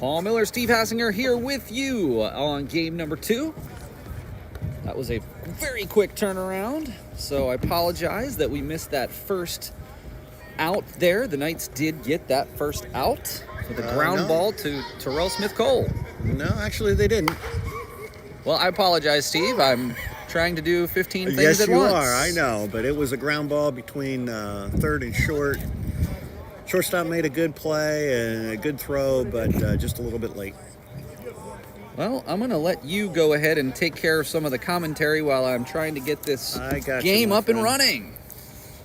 Paul Miller, Steve Hassinger here with you on game number 2. That was a very quick turnaround, so I apologize that we missed that first out there. The Knights did get that first out with a ground ball to Terrell Smith-Cole. No, actually they didn't. Well, I apologize, Steve. I'm trying to do 15 things yes, at once. Yes, you are. I know, but it was a ground ball between third and short. Shortstop made a good play and a good throw, but just a little bit late. Well, I'm going to let you go ahead and take care of some of the commentary while I'm trying to get this game up and running.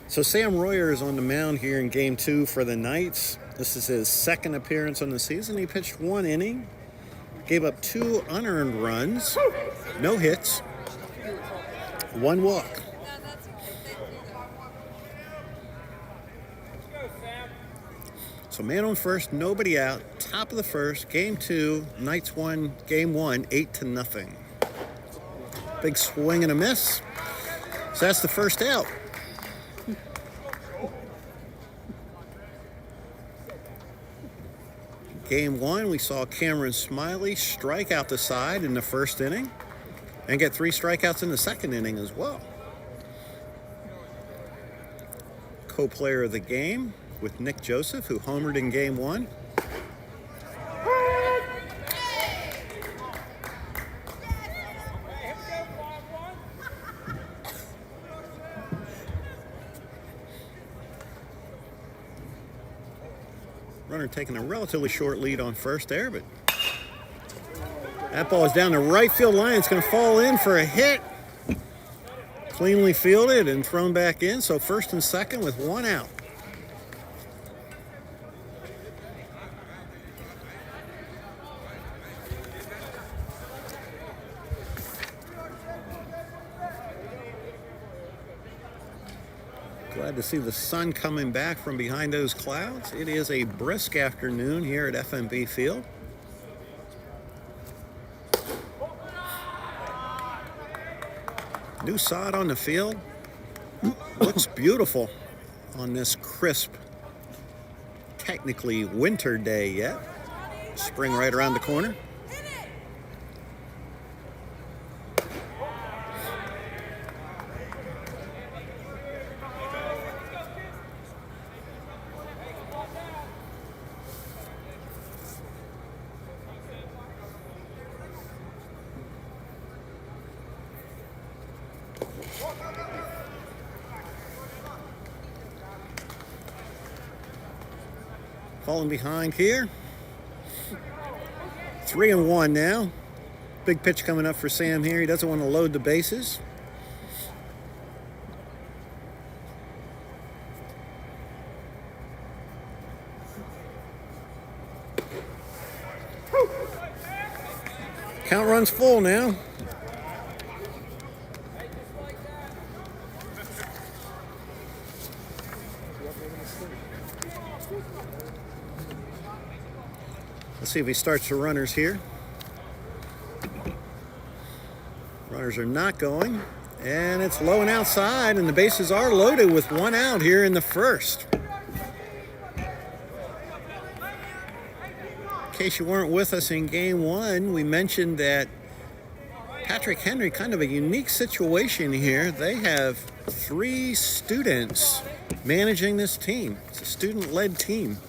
So Sam Royer is on the mound here in game 2 for the Knights. This is his second appearance on the season. He pitched 1 inning, gave up 2 unearned runs, no hits, 1 walk. So man on first, nobody out, top of the first, game 2, Knights won game 1, 8-0. Big swing and a miss. So that's the first out. Game 1, we saw Cameron Smiley strike out the side in the first inning and get 3 strikeouts in the second inning as well. Co-player of the game with Nick Joseph, who homered in game 1. Runner taking a relatively short lead on first there, but that ball is down the right field line. It's going to fall in for a hit. Cleanly fielded and thrown back in, so first and second with 1 out. Glad to see the sun coming back from behind those clouds. It is a brisk afternoon here at FMB Field. New sod on the field. Looks beautiful on this crisp, technically winter day yet. Spring right around the corner. Falling behind here. 3-1 now. Big pitch coming up for Sam here. He doesn't want to load the bases. Count runs full now. Let's see if he starts the runners here. Runners are not going. And it's low and outside, and the bases are loaded with 1 out here in the first. In case you weren't with us in game 1, we mentioned that Patrick Henry, kind of a unique situation here. They have 3 students managing this team. It's a student-led team.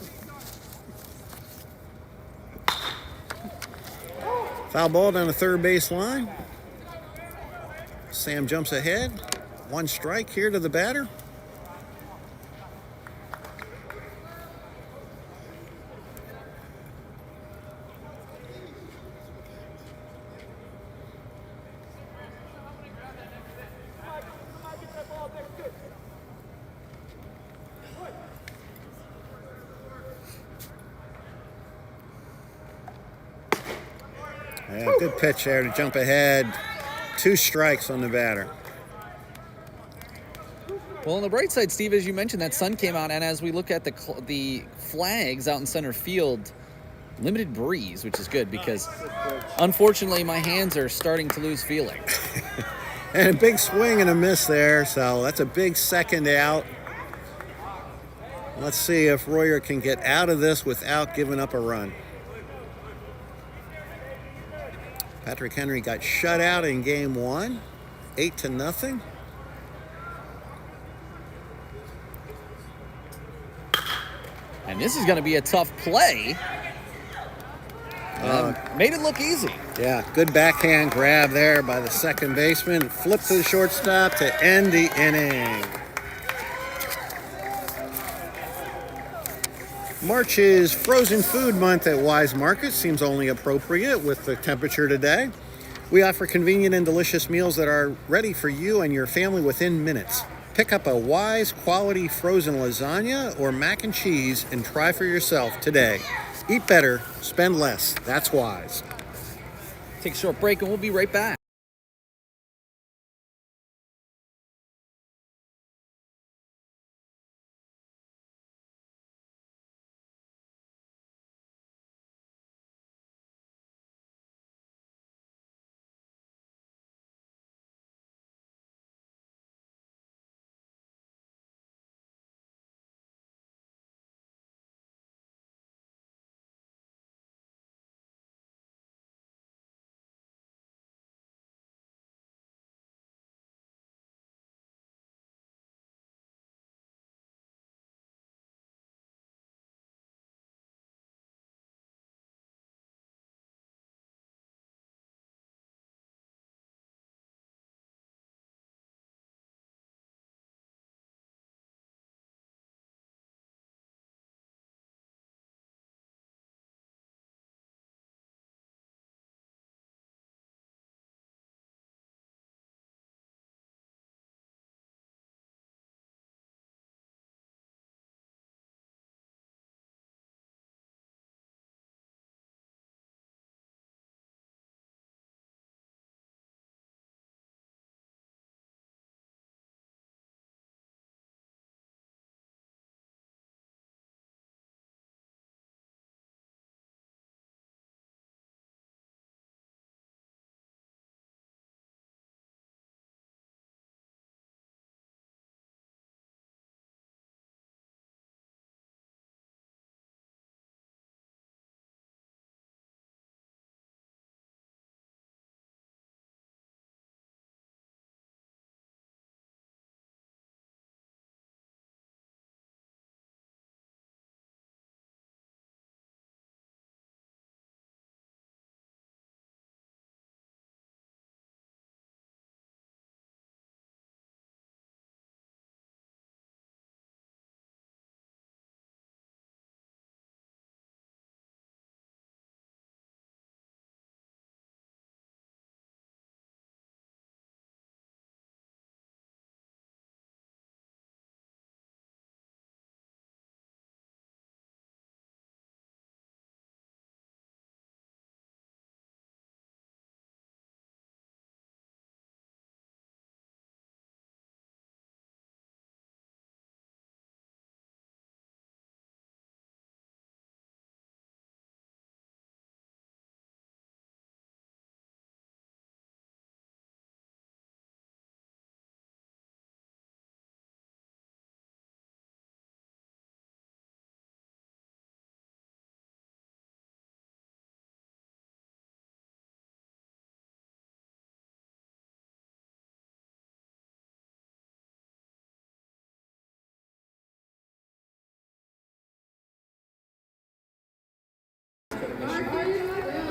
Foul ball down the third base line. Sam jumps ahead. 1 strike here to the batter. Yeah, good pitch there to jump ahead. 2 strikes on the batter. Well, on the bright side, Steve, as you mentioned, that sun came out, and as we look at the flags out in center field, limited breeze, which is good because, unfortunately, my hands are starting to lose feeling. And a big swing and a miss there, so that's a big second out. Let's see if Royer can get out of this without giving up a run. Patrick Henry got shut out in game 1, 8-0. And this is going to be a tough play. Made it look easy. Yeah, good backhand grab there by the second baseman. Flip to the shortstop to end the inning. March is frozen food month at Weis Market. Seems only appropriate with the temperature today. We offer convenient and delicious meals that are ready for you and your family within minutes. Pick up a Weis quality frozen lasagna or mac and cheese and try for yourself today. Eat better, spend less. That's Weis. Take a short break and we'll be right back.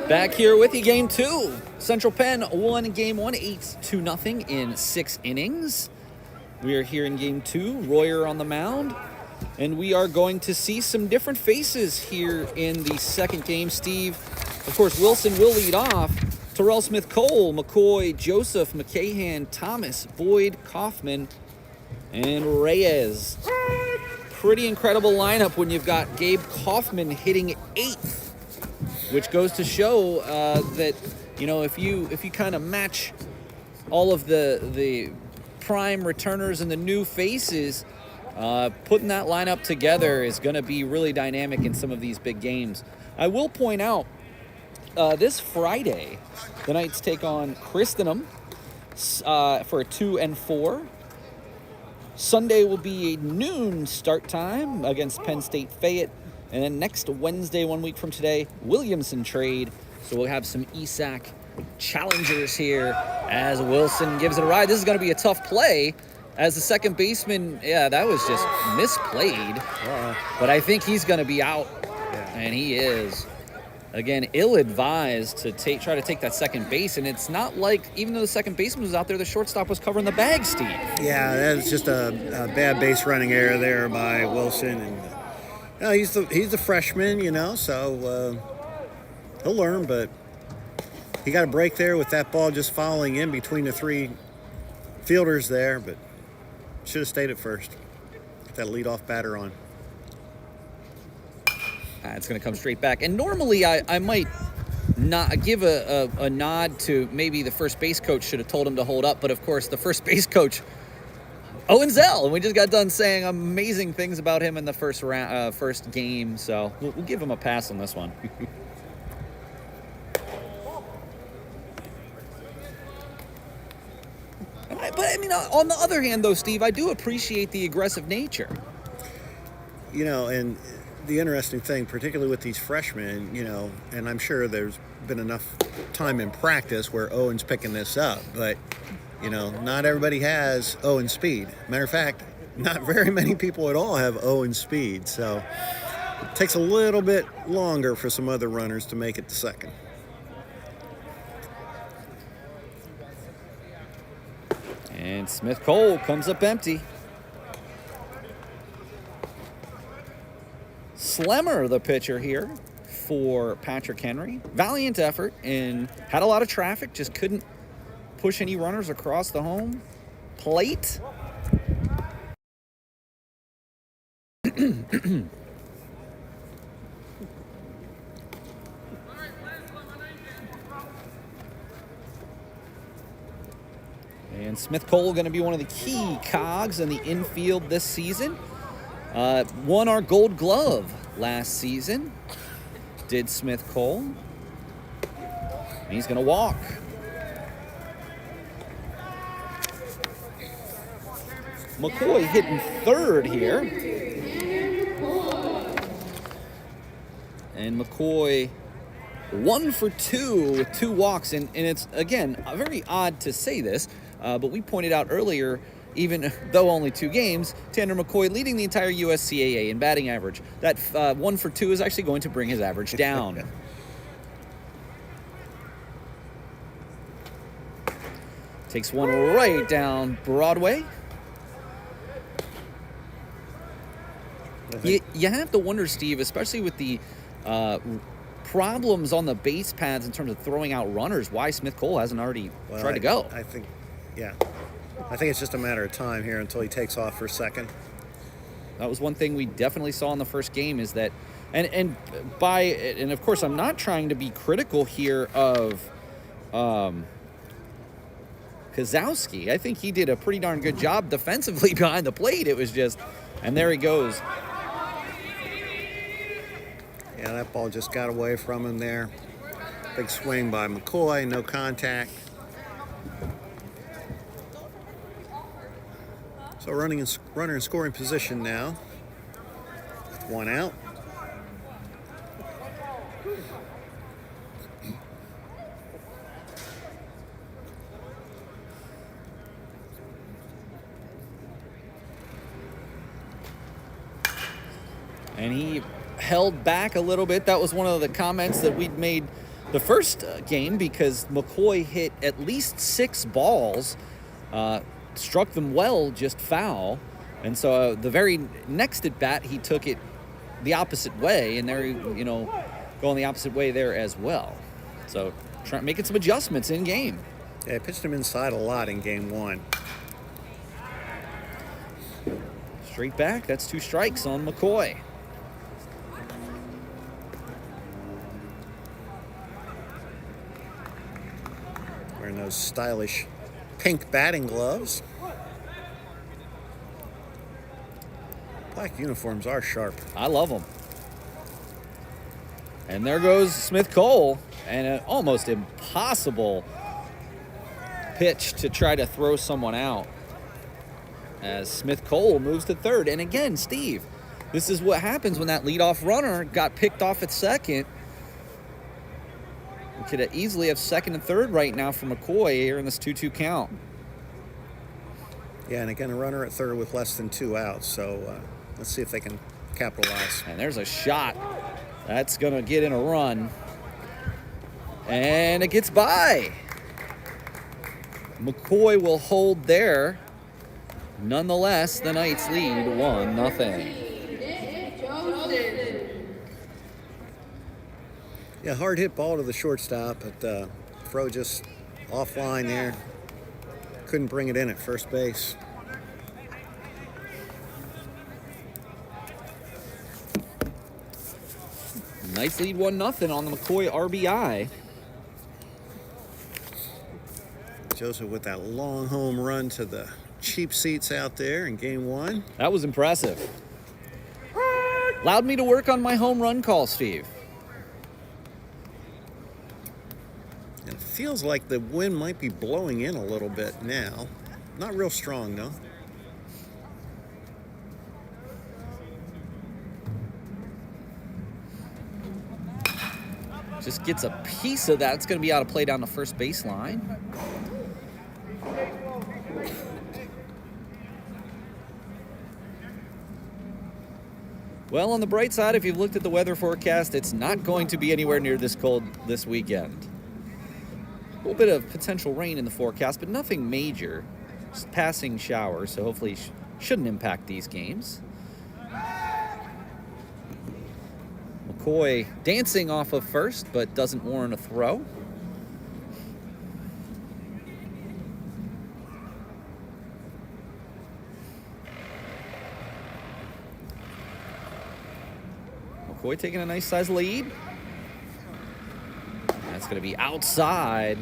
Back here with you, game 2. Central Penn won game 1, 8-0 in 6 innings. We are here in game 2, Royer on the mound, and we are going to see some different faces here in the second game. Steve, of course, Wilson will lead off. Terrell Smith-Cole, McCoy, Joseph, McCahan, Thomas, Boyd, Kaufman, and Reyes. Pretty incredible lineup when you've got Gabe Kaufman hitting 8th. Which goes to show that, you know, if you kind of match all of the prime returners and the new faces, putting that lineup together is going to be really dynamic in some of these big games. I will point out, this Friday, the Knights take on Christenham for a 2 and 4. Sunday will be a noon start time against Penn State Fayette. And then next Wednesday, 1 week from today, Williamson trade. So we'll have some ESAC challengers here as Wilson gives it a ride. This is going to be a tough play as the second baseman. Yeah, that was just misplayed. But I think he's going to be out, and he is. Again, ill-advised to try to take that second base, and it's not like, even though the second baseman was out there, the shortstop was covering the bag, Steve. Yeah, that was just a bad base running error there by Wilson, and he's the freshman, so he'll learn, but he got a break there with that ball just falling in between the three fielders there, but should have stayed at first. Get that leadoff batter on. It's going to come straight back. And normally I might not give a nod to maybe the first base coach should have told him to hold up. But, of course, the first base coach, Owen Zell. And we just got done saying amazing things about him in the first game. So we'll give him a pass on this one. But, I mean, on the other hand, though, Steve, I do appreciate the aggressive nature. And the interesting thing, particularly with these freshmen, and I'm sure there's been enough time in practice where Owen's picking this up, but, not everybody has Owen's speed. Matter of fact, not very many people at all have Owen's speed, so it takes a little bit longer for some other runners to make it to second. And Smith Cole comes up empty. Slemmer, the pitcher here for Patrick Henry. Valiant effort and had a lot of traffic, just couldn't push any runners across the home plate. And Smith Cole going to be one of the key cogs in the infield this season. Won our Gold Glove last season, did Smith Cole. And he's going to walk. McCoy hitting third here. And McCoy 1 for 2 with 2 walks. And it's, again, very odd to say this, but we pointed out earlier, even though only 2 games, Tanner McCoy leading the entire USCAA in batting average. That 1 for 2 is actually going to bring his average down. Takes one right down Broadway. You have to wonder, Steve, especially with the problems on the base paths in terms of throwing out runners, why Smith Cole hasn't already tried to go. I think it's just a matter of time here until he takes off for second. That was one thing we definitely saw in the first game is that, and of course I'm not trying to be critical here of Kozowski. I think he did a pretty darn good job defensively behind the plate. It was just, and there he goes. Yeah, that ball just got away from him there. Big swing by McCoy, no contact. So runner in scoring position now. 1 out. And he held back a little bit. That was one of the comments that we'd made the first game because McCoy hit at least 6 balls, struck them well, just foul. And so the very next at bat, he took it the opposite way, and going the opposite way there as well. So making some adjustments in game. Yeah, I pitched him inside a lot in game 1. Straight back, that's 2 strikes on McCoy. Wearing those stylish pink batting gloves. Black uniforms are sharp. I love them. And there goes Smith Cole, and an almost impossible pitch to try to throw someone out as Smith Cole moves to third. And again, Steve, this is what happens when that leadoff runner got picked off at second. could easily have second and third right now for McCoy here in this 2-2 count. Yeah, and again, a runner at third with less than 2 outs. So let's see if they can capitalize. And there's a shot. That's going to get in a run. And it gets by. McCoy will hold there. Nonetheless, the Knights lead 1-0. Yeah, hard hit ball to the shortstop, but Fro just offline there. Couldn't bring it in at first base. Knights lead 1-0 on the McCoy RBI. Joseph with that long home run to the cheap seats out there in game 1. That was impressive. Allowed me to work on my home run call, Steve. And it feels like the wind might be blowing in a little bit now. Not real strong, though. Just gets a piece of that. It's going to be out of play down the first baseline. Well, on the bright side, if you've looked at the weather forecast, it's not going to be anywhere near this cold this weekend. A little bit of potential rain in the forecast, but nothing major. Just passing showers, so hopefully shouldn't impact these games. McCoy dancing off of first, but doesn't warrant a throw. McCoy taking a nice size lead. That's going to be outside.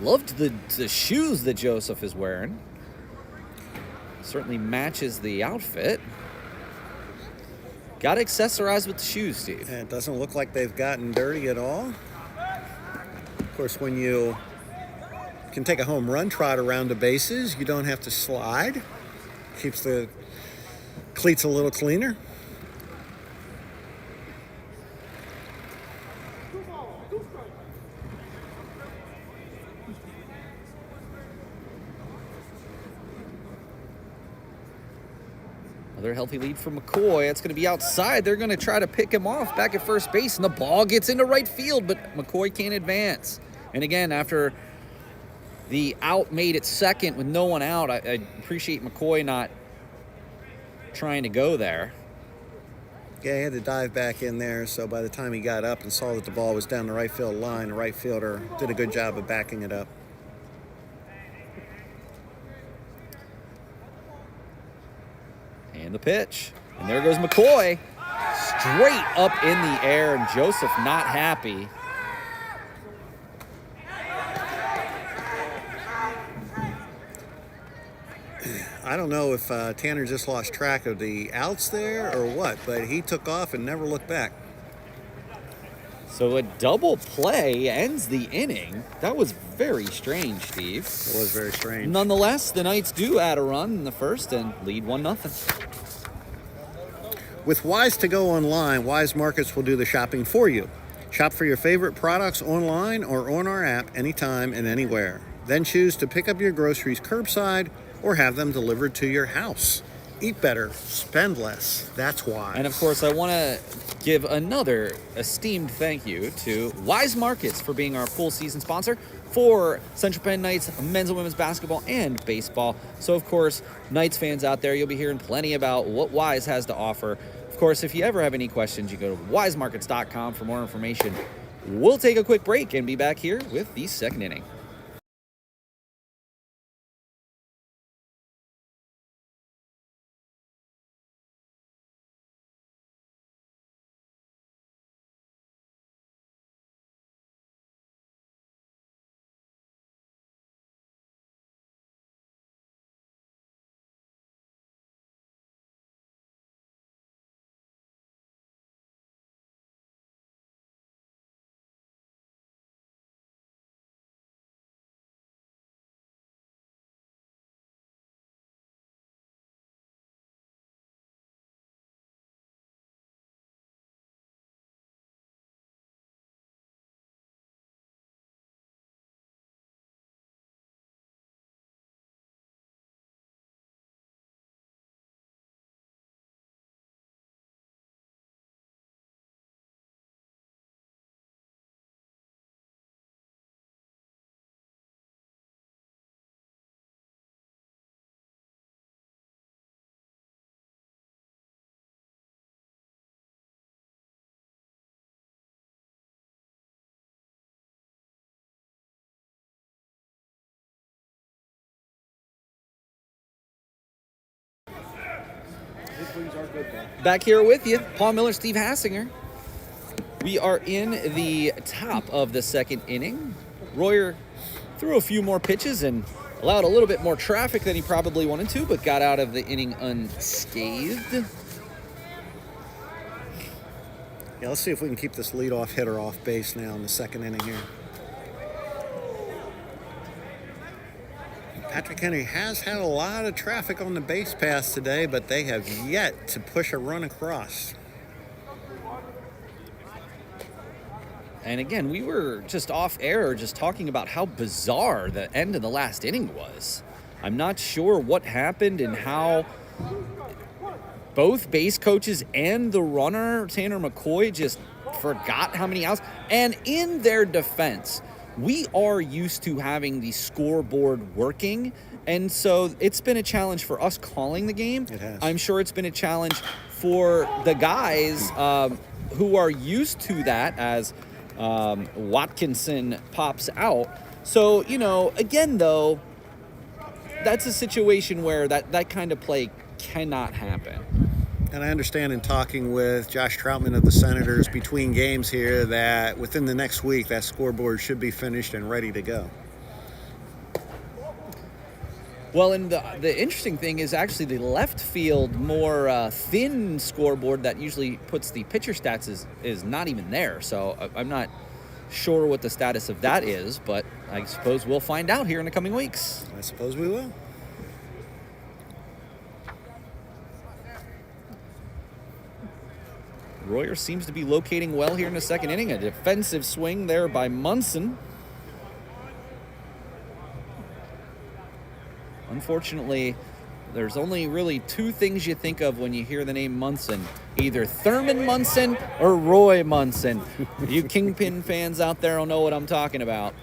Loved the shoes that Joseph is wearing. Certainly matches the outfit. Got to accessorize with the shoes, Steve. And it doesn't look like they've gotten dirty at all. Of course, when you can take a home run trot around the bases, you don't have to slide. Keeps the cleats a little cleaner. Another healthy lead for McCoy. It's going to be outside. They're going to try to pick him off back at first base, and the ball gets into right field, but McCoy can't advance. And again, after the out made at second with no one out, I appreciate McCoy not trying to go there. Yeah, he had to dive back in there, so by the time he got up and saw that the ball was down the right field line, the right fielder did a good job of backing it up. And the pitch. And there goes McCoy. Straight up in the air, and Joseph not happy. I don't know if Tanner just lost track of the outs there or what, but he took off and never looked back. So a double play ends the inning. That was very strange, Steve. It was very strange. Nonetheless, the Knights do add a run in the first and lead 1-0. With Weis to go online, Weis Markets will do the shopping for you. Shop for your favorite products online or on our app anytime and anywhere. Then choose to pick up your groceries curbside or have them delivered to your house. Eat better, spend less. That's why. And of course, I want to give another esteemed thank you to Weis Markets for being our full season sponsor for Central Penn Knights men's and women's basketball and baseball. So of course, Knights fans out there, you'll be hearing plenty about what Weis has to offer. Of course, if you ever have any questions, you go to weismarkets.com for more information. We'll take a quick break and be back here with the second inning. Back here with you, Paul Miller, Steve Hassinger. We are in the top of the second inning. Royer threw a few more pitches and allowed a little bit more traffic than he probably wanted to, but got out of the inning unscathed. Yeah, let's see if we can keep this leadoff hitter off base now in the second inning here. Patrick Henry has had a lot of traffic on the base paths today, but they have yet to push a run across. And again, we were just off air just talking about how bizarre the end of the last inning was. I'm not sure what happened and how both base coaches and the runner, Tanner McCoy, just forgot how many outs. And in their defense, we are used to having the scoreboard working, and so it's been a challenge for us calling the game. It has. I'm sure it's been a challenge for the guys who are used to that as Watkinson pops out. So, again, though, that's a situation where that kind of play cannot happen. And I understand in talking with Josh Troutman of the Senators between games here that within the next week that scoreboard should be finished and ready to go. Well, and the interesting thing is actually the left field more thin scoreboard that usually puts the pitcher stats is not even there. So I'm not sure what the status of that is, but I suppose we'll find out here in the coming weeks. I suppose we will. Royer seems to be locating well here in the second inning. A defensive swing there by Munson. Unfortunately, there's only really two things you think of when you hear the name Munson. Either Thurman Munson or Roy Munson. You Kingpin fans out there will know what I'm talking about.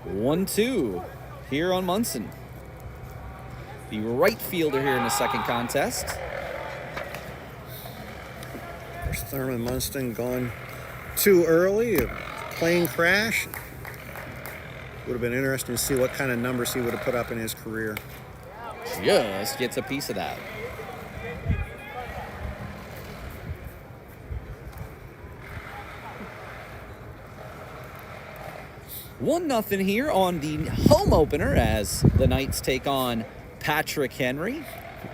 1-2 here on Munson. The right fielder here in the second contest. There's Thurman Munson gone too early. A plane crash. Would have been interesting to see what kind of numbers he would have put up in his career. Just gets a piece of that. One nothing here on the home opener as the Knights take on Patrick Henry.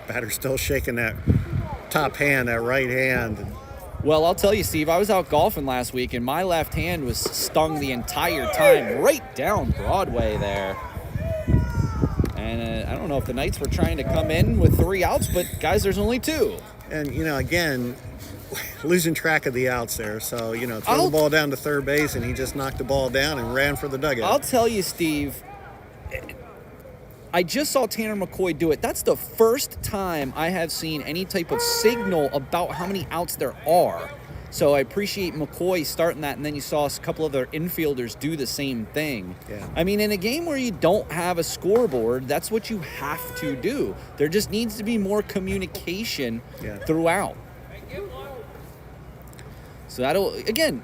Batter still shaking that top hand, that right hand. Well, I'll tell you, Steve, I was out golfing last week, and my left hand was stung the entire time right down Broadway there. And I don't know if the Knights were trying to come in with 3 outs, but, guys, there's only 2. And, again, losing track of the outs there. So, throw the ball down to third base, and he just knocked the ball down and ran for the dugout. I'll tell you, Steve, I just saw Tanner McCoy do it. That's the first time I have seen any type of signal about how many outs there are. So I appreciate McCoy starting that, and then you saw a couple other infielders do the same thing. Yeah. I mean, in a game where you don't have a scoreboard, that's what you have to do. There just needs to be more communication throughout. So that'll, again,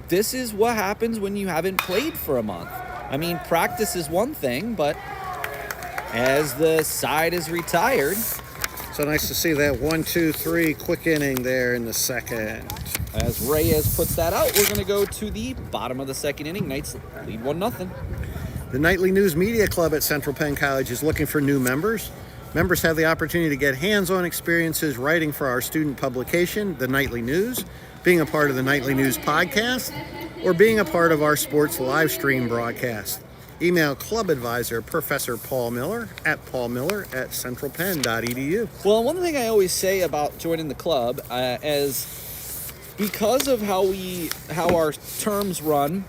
this is what happens when you haven't played for a month. I mean, practice is one thing, but as the side is retired. So nice to see that 1-2-3 quick inning there in the second. As Reyes puts that out, we're going to go to the bottom of the second inning. Knights lead 1-0. The Nightly News Media Club at Central Penn College is looking for new members. Members have the opportunity to get hands-on experiences writing for our student publication, The Nightly News, being a part of the Nightly News podcast, or being a part of our sports live stream broadcast. Email Club Advisor Professor Paul Miller at paulmiller@centralpenn.edu. Well, one thing I always say about joining the club is because of how our terms run,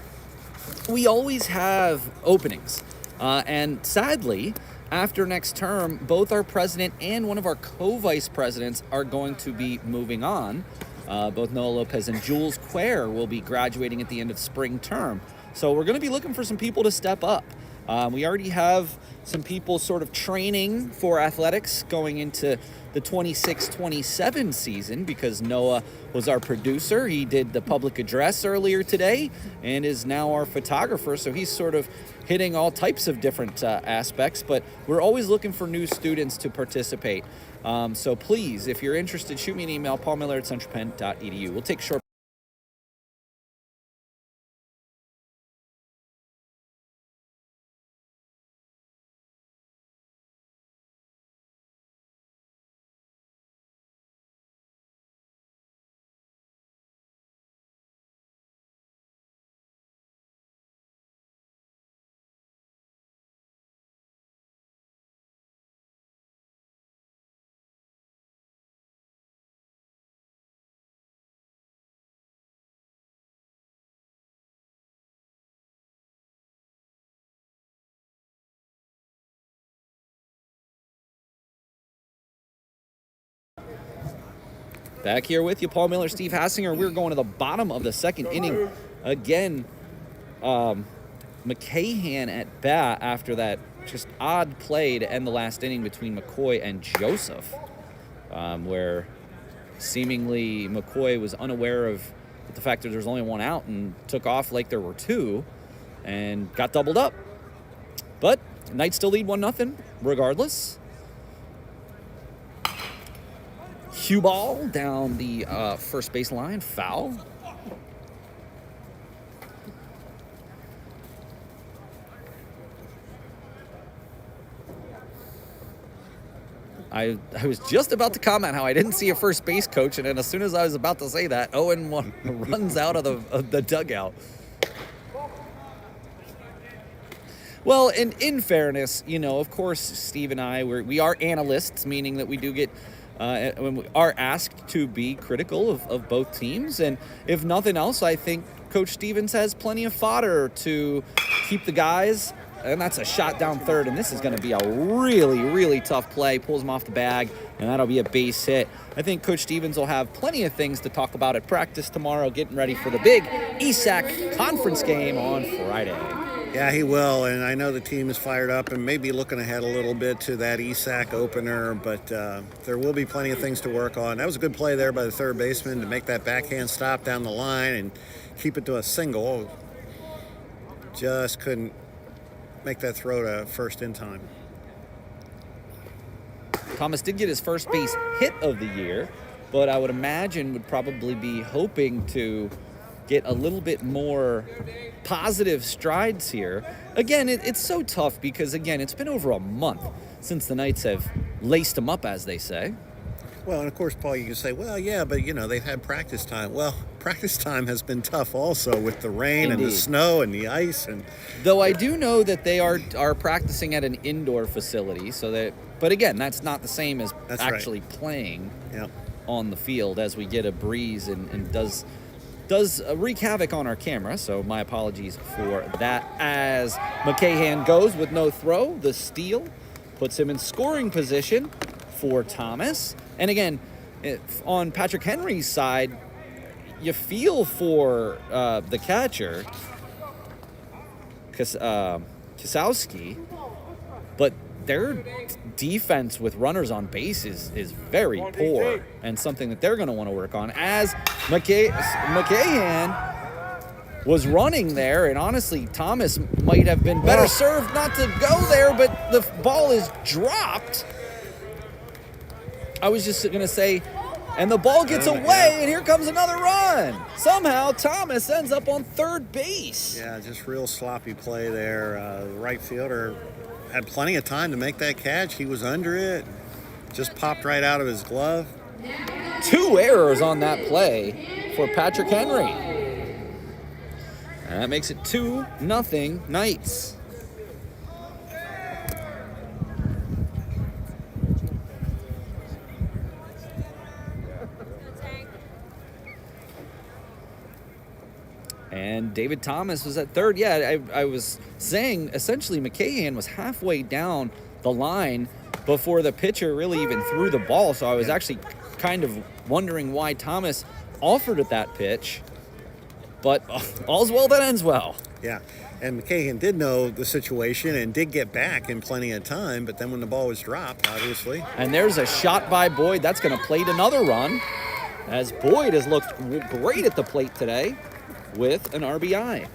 we always have openings. And sadly, after next term, both our president and one of our co-vice presidents are going to be moving on. Both Noah Lopez and Jules Quare will be graduating at the end of spring term. So we're going to be looking for some people to step up. We already have some people sort of training for athletics going into the 26-27 season because Noah was our producer. He did the public address earlier today and is now our photographer. So he's sort of hitting all types of different aspects, but we're always looking for new students to participate. So please, if you're interested, shoot me an email, paulmiller@centralpenn.edu. We'll take short. Back here with you, Paul Miller, Steve Hassinger. We're going to the bottom of the second inning. Again, McCahan at bat after that just odd play to end the last inning between McCoy and Joseph, where seemingly McCoy was unaware of the fact that there was only one out and took off like there were two and got doubled up. But Knights still lead 1-0 regardless. Cue ball down the first base line, foul. I was just about to comment how I didn't see a first base coach, and then as soon as I was about to say that, Owen runs out of the dugout. Well, and in fairness, of course, Steve and I, we are analysts, meaning that we do get when we are asked to be critical of both teams. And if nothing else, I think Coach Stevens has plenty of fodder to keep the guys. And that's a shot down third, and this is going to be a really, really tough play. Pulls him off the bag, and that'll be a base hit. I think Coach Stevens will have plenty of things to talk about at practice tomorrow, getting ready for the big ESAC conference game on Friday. Yeah, he will, and I know the team is fired up and maybe looking ahead a little bit to that ESAC opener, but there will be plenty of things to work on. That was a good play there by the third baseman to make that backhand stop down the line and keep it to a single. Just couldn't make that throw to first in time. Thomas did get his first base hit of the year, but I would imagine would probably be hoping to get a little bit more positive strides here. Again, it's so tough because, again, it's been over a month since the Knights have laced them up, as they say. Well, and of course, Paul, you can say, well, yeah, but, they've had practice time. Well, practice time has been tough also with the rain Indeed. and the snow and the ice. And though I do know that they are practicing at an indoor facility, but again, that's not the same as that's actually right. playing Yep. on the field as we get a breeze and does wreak havoc on our camera, so my apologies for that. As McCahan goes with no throw, the steal puts him in scoring position for Thomas. And again, on Patrick Henry's side, you feel for the catcher, Kasowski, but their defense with runners on base is very poor and something that they're going to want to work on. As McCahan was running there, and honestly, Thomas might have been better served not to go there, but the ball is dropped. I was just going to say, and the ball gets away, and here comes another run. Somehow, Thomas ends up on third base. Yeah, just real sloppy play there. The right fielder had plenty of time to make that catch. He was under it. Just popped right out of his glove. 2 errors on that play for Patrick Henry. And that makes it 2-0 Knights. And David Thomas was at third. Yeah, I was saying essentially McCahan was halfway down the line before the pitcher really even threw the ball. So I was actually kind of wondering why Thomas offered at that pitch. But all's well that ends well. Yeah, and McCahan did know the situation and did get back in plenty of time, but then when the ball was dropped, obviously. And there's a shot by Boyd. That's going to plate another run, as Boyd has looked great at the plate today with an RBI.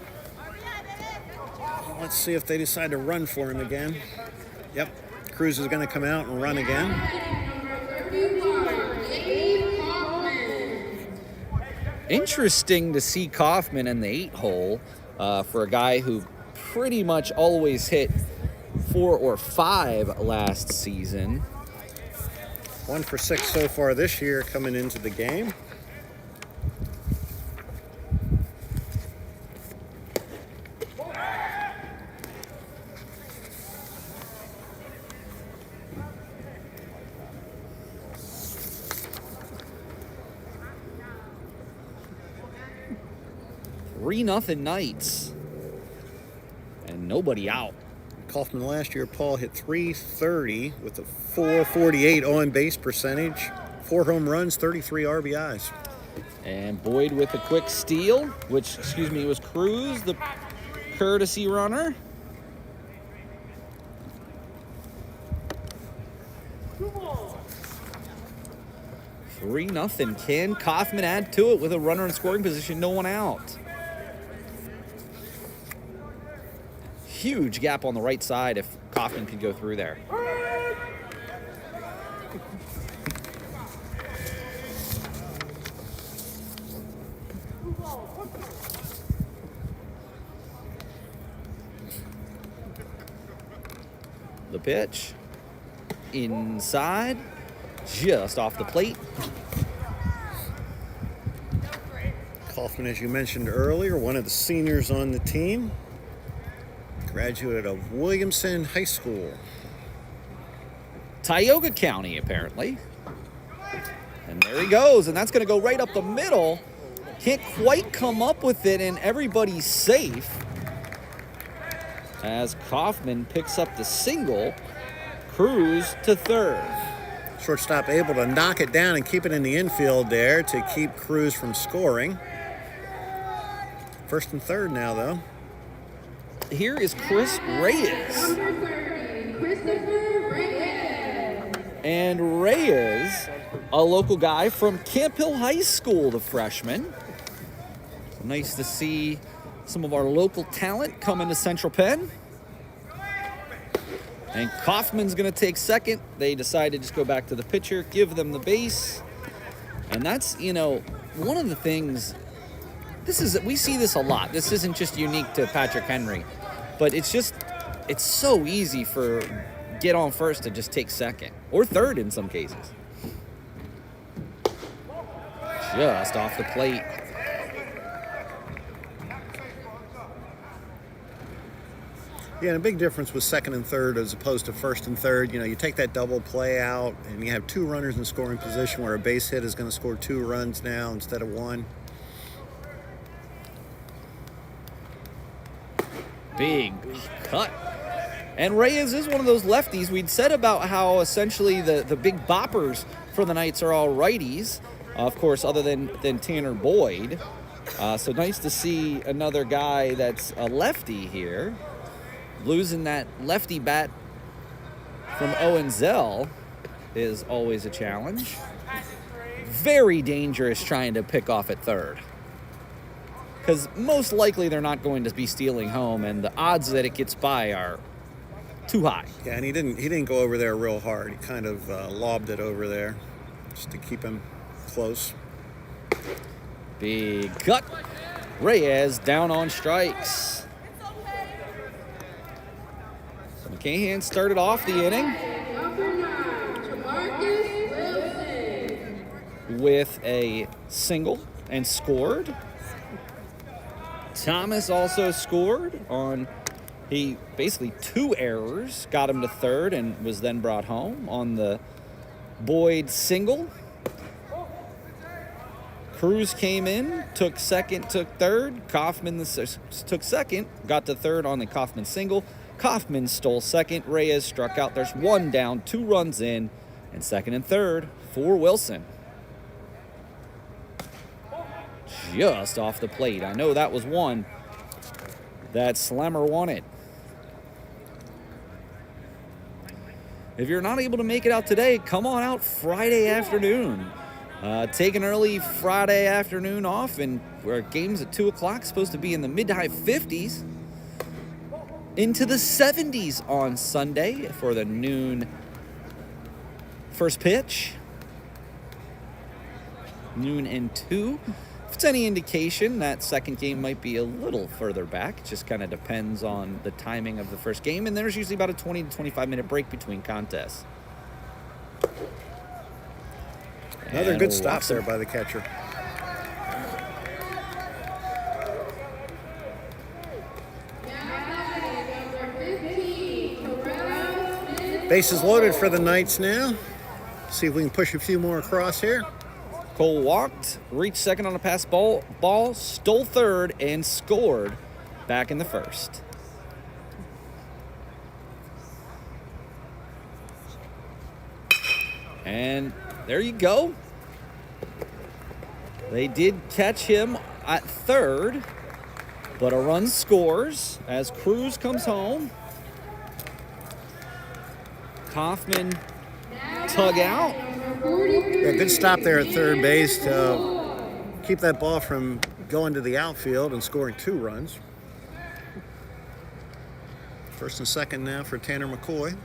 Let's see if they decide to run for him again. Yep, Cruz is going to come out and run again. Interesting to see Kaufman in the 8-hole for a guy who pretty much always hit 4 or 5 last season. 1 for 6 so far this year coming into the game. Nothing Knights, and nobody out. Kaufman last year, Paul hit .330 with a .448 on base percentage, 4 home runs, 33 RBIs. And Boyd with a quick steal, which, was Cruz, the courtesy runner. Three nothing. Can Kaufman add to it with a runner in scoring position, no one out? Huge gap on the right side if Kaufman could go through there. The pitch inside, just off the plate. Kaufman, as you mentioned earlier, one of the seniors on the team. Graduate of Williamson High School. Tioga County, apparently. And there he goes, and that's going to go right up the middle. Can't quite come up with it, and everybody's safe. As Kaufman picks up the single, Cruz to third. Shortstop able to knock it down and keep it in the infield there to keep Cruz from scoring. First and third now, though. Here is Chris Reyes. And Reyes, a local guy from Camp Hill High School, the freshman. So nice to see some of our local talent come into Central Penn. And Kaufman's going to take second. They decide to just go back to the pitcher, give them the base. And that's, one of the things, we see this a lot. This isn't just unique to Patrick Henry. But it's so easy for get on first to just take second or third in some cases. Just off the plate. Yeah, and a big difference with second and third as opposed to first and third. You take that double play out and you have 2 runners in scoring position where a base hit is going to score 2 runs now instead of 1. Big cut. And Reyes is one of those lefties. We'd said about how essentially the big boppers for the Knights are all righties, of course, other than Tanner Boyd. So nice to see another guy that's a lefty here. Losing that lefty bat from Owen Zell is always a challenge. Very dangerous trying to pick off at third, because most likely they're not going to be stealing home, and the odds that it gets by are too high. Yeah, and he didn't go over there real hard. He kind of lobbed it over there just to keep him close. Big cut. Reyes down on strikes. So McCahan started off the inning with a single and scored. Thomas also scored on basically 2 errors, got him to third and was then brought home on the Boyd single. Cruz came in, took second, took third. Kaufman took second, got to third on the Kaufman single. Kaufman stole second. Reyes struck out. There's 1 down, 2 runs in, and second and third for Wilson. Just off the plate. I know that was one that slammer wanted. If you're not able to make it out today, come on out Friday afternoon. Take an early Friday afternoon off, and our game's at 2 o'clock, supposed to be in the mid to high 50s. Into the 70s on Sunday for the noon first pitch. Noon and 2. If it's any indication, that second game might be a little further back. It just kind of depends on the timing of the first game, and there's usually about a 20 to 25 minute break between contests. Another good stop there by the catcher. Bases loaded for the Knights now. See if we can push a few more across here. Cole walked, reached second on a pass ball, stole third, and scored back in the first. And there you go. They did catch him at third, but a run scores as Cruz comes home. Kaufman tug out. Yeah, good stop there at third base to keep that ball from going to the outfield and scoring 2 runs. First and second now for Tanner McCoy.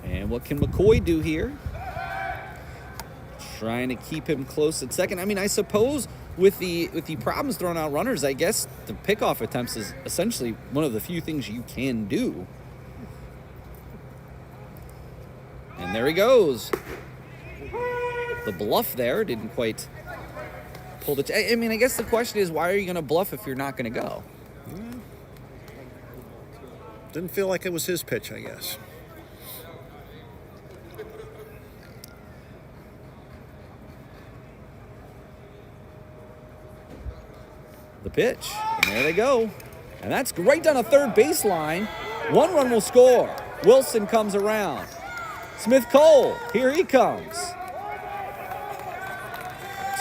And what can McCoy do here? Trying to keep him close at second. I mean, I suppose with the problems throwing out runners, I guess the pickoff attempts is essentially one of the few things you can do. And there he goes. The bluff there didn't quite pull the... I mean, I guess the question is, why are you going to bluff if you're not going to go? Didn't feel like it was his pitch, I guess. The pitch, and there they go. And that's right down a third baseline. 1 run will score. Wilson comes around. Smith Cole, here he comes.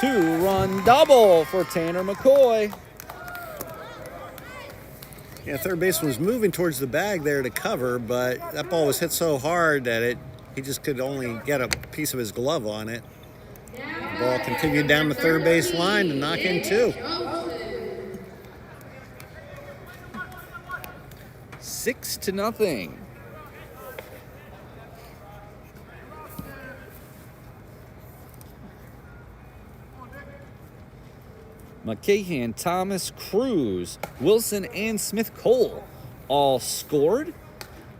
2-run double for Tanner McCoy. Yeah, third baseman was moving towards the bag there to cover, but that ball was hit so hard that he just could only get a piece of his glove on it. The ball continued down the third base line to knock in 2. 6-0. McCahan, Thomas, Cruz, Wilson, and Smith Cole all scored.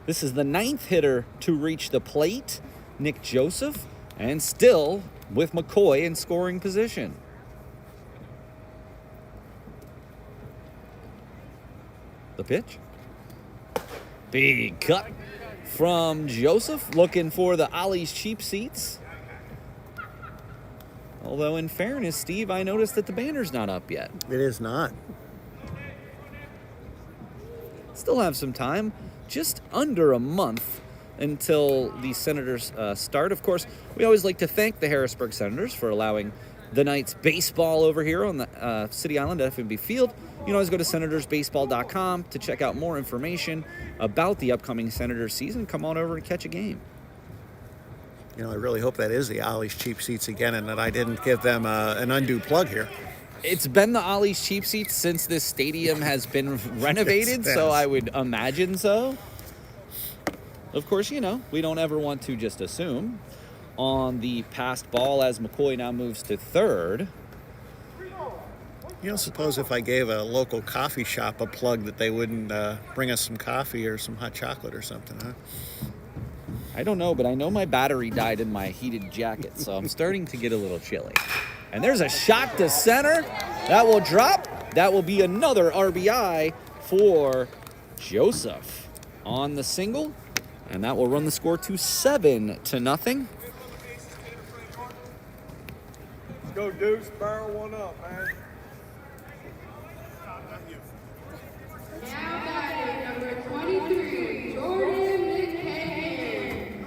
This is the 9th hitter to reach the plate, Nick Joseph, and still with McCoy in scoring position. The pitch. Big cut from Joseph, looking for the Ollie's cheap seats. Although, in fairness, Steve, I noticed that the banner's not up yet. It is not. Still have some time, just under a month until the Senators start. Of course, we always like to thank the Harrisburg Senators for allowing the Knights baseball over here on the City Island at FNB Field. You can always go to senatorsbaseball.com to check out more information about the upcoming Senators season. Come on over and catch a game. You know, I really hope that is the Ollie's cheap seats again and that I didn't give them an undue plug here. It's been the Ollie's cheap seats since this stadium has been renovated, so I would imagine so. Of course, you know, we don't ever want to just assume. On the passed ball as McCoy now moves to third. You don't suppose if I gave a local coffee shop a plug that they wouldn't bring us some coffee or some hot chocolate or something, huh? I don't know, but I know my battery died in my heated jacket, so I'm starting to get a little chilly. And there's a shot to center. That will drop. That will be another RBI for Joseph on the single. And that will run the score to 7-0. Go Deuce, barrel one up, man. Now batting number 23, Jordan McCahan.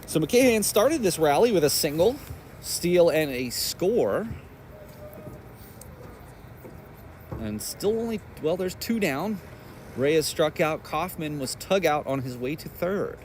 So McCahan started this rally with a single, steal, and a score. And still only, well, there's 2 down. Reyes struck out. Kaufman was tug out on his way to third.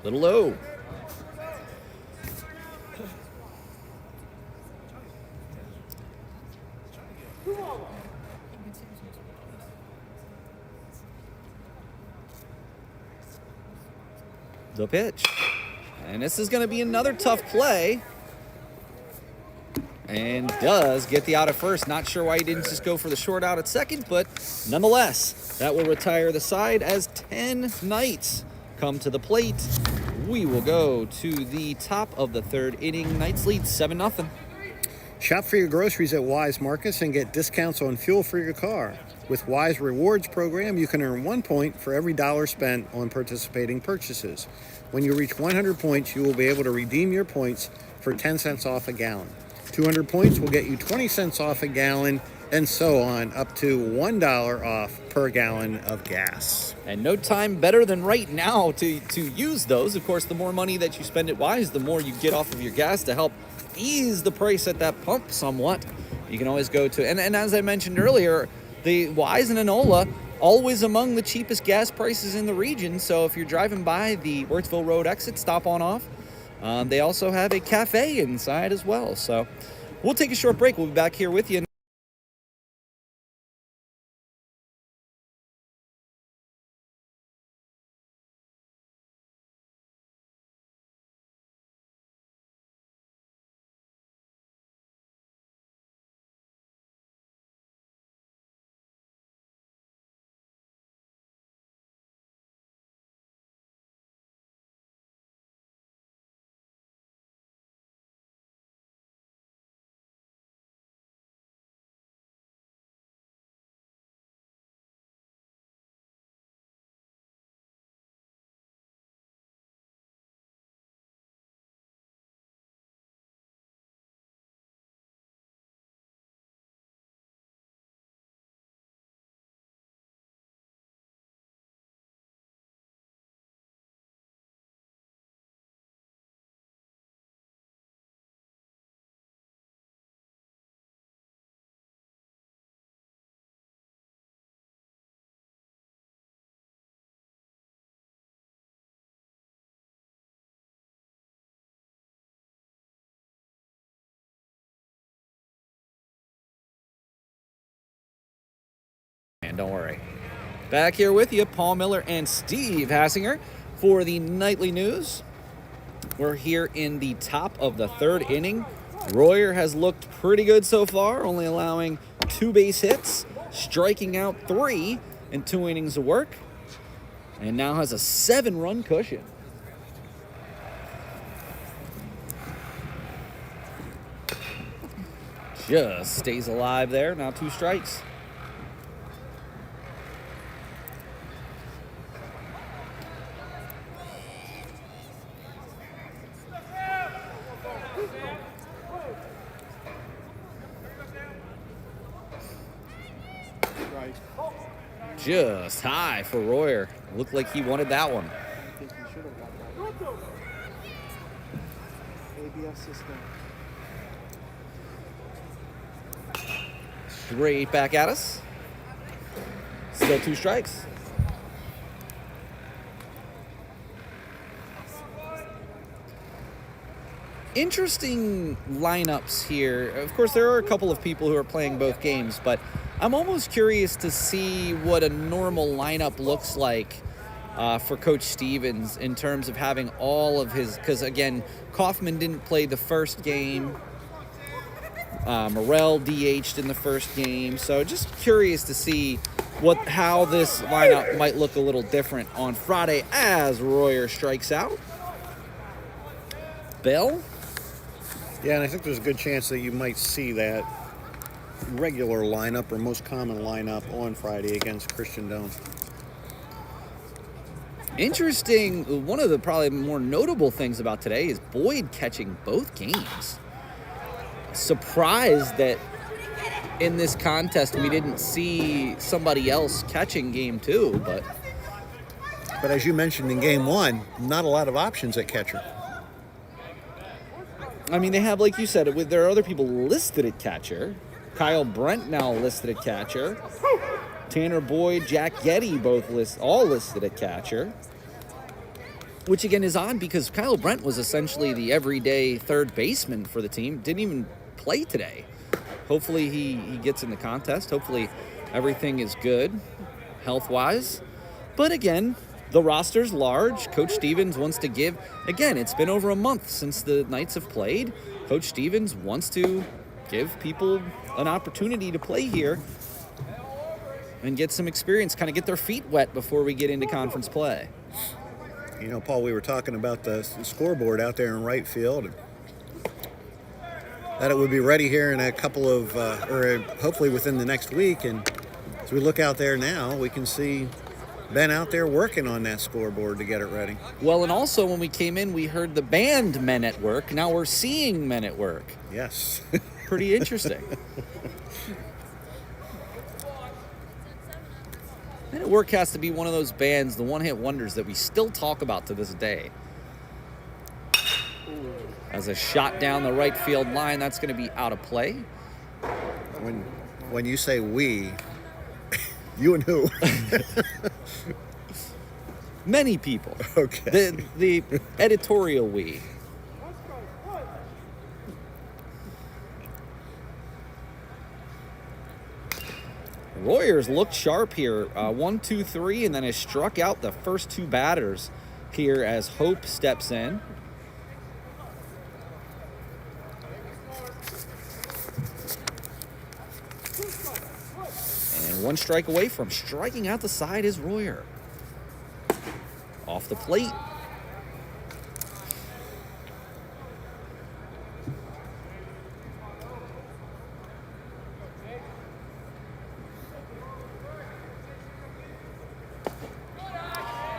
Little low. The pitch. And this is going to be another tough play. And does get the out at first. Not sure why he didn't just go for the short out at second, but nonetheless, that will retire the side as 10 Knights come to the plate. We will go to the top of the third inning. Knights lead 7-0. Shop for your groceries at Weis Markets and get discounts on fuel for your car. With Weis Rewards program, you can earn 1 point for every dollar spent on participating purchases. When you reach 100 points, you will be able to redeem your points for 10 cents off a gallon. 200 points will get you 20 cents off a gallon, and so on, up to $1 off per gallon of gas. And no time better than right now to use those. Of course, the more money that you spend at Weis, the more you get off of your gas to help ease the price at that pump somewhat. You can always go to, and as I mentioned earlier, the Weis and Enola, always among the cheapest gas prices in the region. So if you're driving by the Wirtsville Road exit, stop on off. They also have a cafe inside as well. So we'll take a short break. We'll be back here with you. And don't worry. Back here with you, Paul Miller and Steve Hassinger for the nightly news. We're here in the top of the third inning. Royer has looked pretty good so far, only allowing 2 base hits, striking out 3 in 2 innings of work, and now has a 7-run cushion. Just stays alive there. Now 2 strikes. Just high for Royer. Looked like he wanted that one. I think he should have got that. ABS system. Straight back at us. Still 2 strikes. Interesting lineups here. Of course, there are a couple of people who are playing both games, but I'm almost curious to see what a normal lineup looks like for Coach Stevens in terms of having all of his, because again, Kaufman didn't play the first game. Morrell DH'd in the first game. So just curious to see how this lineup might look a little different on Friday as Royer strikes out. Bell? Yeah, and I think there's a good chance that you might see that regular lineup or most common lineup on Friday against Christian Dome. Interesting, one of the probably more notable things about today is Boyd catching both games. Surprised that in this contest we didn't see somebody else catching game 2, but as you mentioned in game 1, not a lot of options at catcher. I mean, they have, like you said, there are other people listed at catcher. Kyle Brent now listed at catcher. Tanner Boyd, Jack Getty all listed at catcher. Which again is odd because Kyle Brent was essentially the everyday third baseman for the team. Didn't even play today. Hopefully he gets in the contest. Hopefully everything is good health-wise. But again, the roster's large. Coach Stevens wants to give. Again, it's been over a month since the Knights have played. Coach Stevens wants to give people an opportunity to play here and get some experience, kind of get their feet wet before we get into conference play. You know, Paul, we were talking about the scoreboard out there in right field, and that it would be ready here in a couple of, or hopefully within the next week. And as we look out there now, we can see Ben out there working on that scoreboard to get it ready. Well, and also when we came in, we heard the band Men at Work. Now we're seeing Men at Work. Yes. Pretty interesting. Men at Work has to be one of those bands, the one-hit wonders that we still talk about to this day. As a shot down the right field line, that's going to be out of play. When you say we, you and who? Many people. Okay. The editorial we. Royers looked sharp here. 1, 2, 3, and then has struck out the first 2 batters here as Hope steps in. And 1 strike away from striking out the side is Royer. Off the plate.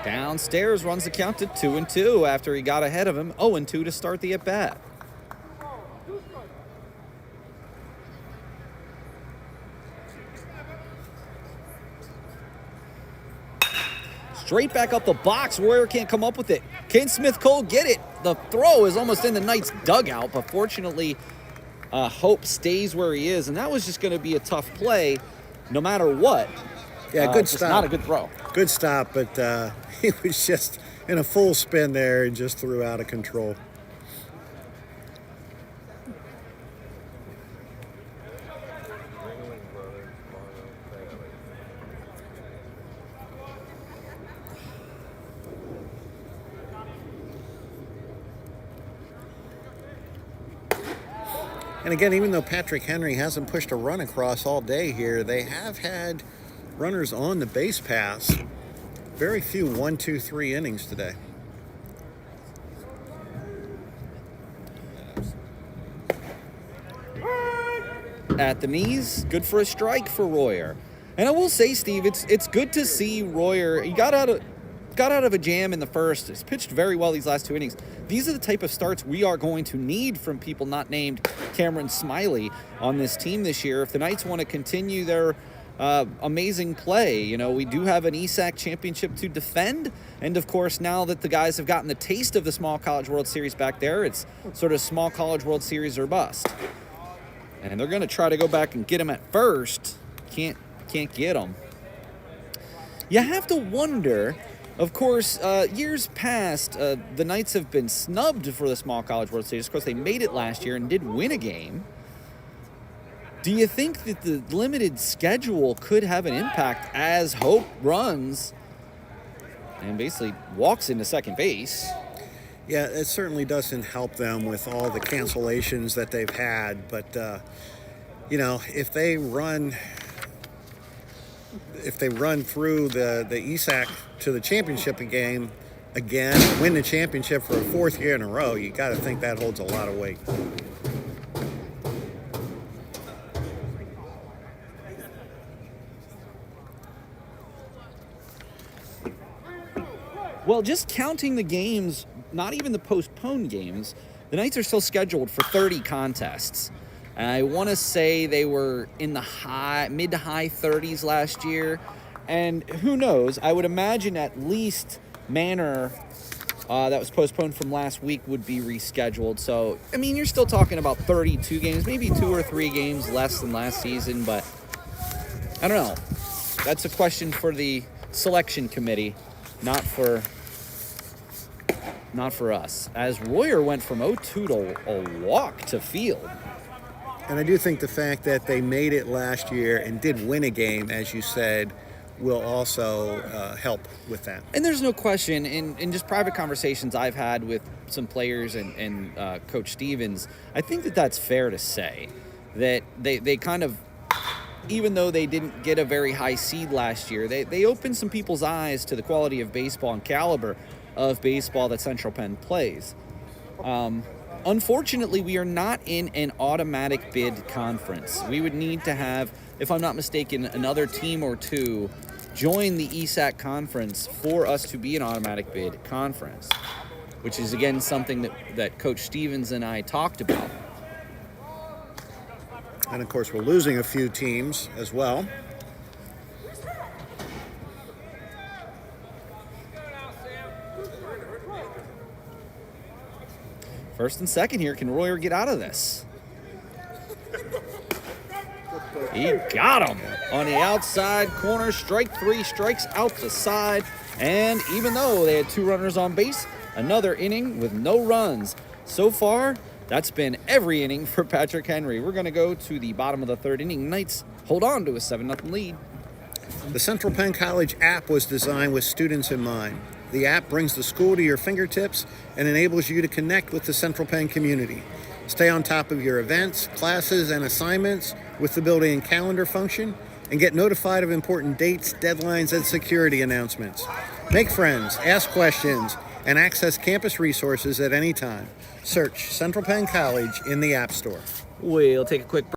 Downstairs runs the count to 2-2 after he got ahead of him. 0-2 to start the at-bat. Straight back up the box. Royer can't come up with it. Can Smith Cole get it? The throw is almost in the Knights' dugout, but fortunately, Hope stays where he is, and that was just going to be a tough play no matter what. Yeah, good stop. Not a good throw. Good stop, but he was just in a full spin there and just threw out of control. And again, even though Patrick Henry hasn't pushed a run across all day here, they have had runners on the base paths. Very few 1, 2, 3 innings today. At the knees, good for a strike for Royer. And I will say, Steve, it's good to see Royer. He got out of a jam in the first. He's pitched very well these last 2 innings. These are the type of starts we are going to need from people not named Cameron Smiley on this team this year. If the Knights want to continue their amazing play, you know, we do have an ESAC championship to defend. And of course, now that the guys have gotten the taste of the Small College World Series back there, it's sort of Small College World Series or bust. And they're going to try to go back and get him at first. Can't get him. You have to wonder. Of course, years past, the Knights have been snubbed for the Small College World Series. Of course, they made it last year and did win a game. Do you think that the limited schedule could have an impact as Hope runs and basically walks into second base? Yeah, it certainly doesn't help them with all the cancellations that they've had. But, you know, if they run through the ESAC to the championship game again, win the championship for a 4th year in a row, you got to think that holds a lot of weight. Well, just counting the games, not even the postponed games, the Knights are still scheduled for 30 contests. And I want to say they were in the mid to high 30s last year. And who knows, I would imagine at least Manor, that was postponed from last week, would be rescheduled. So, I mean, you're still talking about 32 games, maybe 2 or 3 games less than last season, but I don't know. That's a question for the selection committee, not for us. As Royer went from 0-2 to a walk to field. And I do think the fact that they made it last year and did win a game, as you said, will also help with that. And there's no question, in just private conversations I've had with some players and Coach Stevens, I think that that's fair to say. That they kind of, even though they didn't get a very high seed last year, they opened some people's eyes to the quality of baseball and caliber of baseball that Central Penn plays. Unfortunately, we are not in an automatic bid conference. We would need to have, if I'm not mistaken, another team or two join the ESAC conference for us to be an automatic bid conference, which is, again, something that Coach Stevens and I talked about. And, of course, we're losing a few teams as well. First and second here. Can Royer get out of this? He got him on the outside corner. Strike 3, strikes out the side. And even though they had 2 runners on base, another inning with no runs. So far, that's been every inning for Patrick Henry. We're going to go to the bottom of the 3rd inning. Knights hold on to a 7-0 lead. The Central Penn College app was designed with students in mind. The app brings the school to your fingertips and enables you to connect with the Central Penn community. Stay on top of your events, classes, and assignments with the building and calendar function, and get notified of important dates, deadlines, and security announcements. Make friends, ask questions, and access campus resources at any time. Search Central Penn College in the App Store. We'll take a quick break.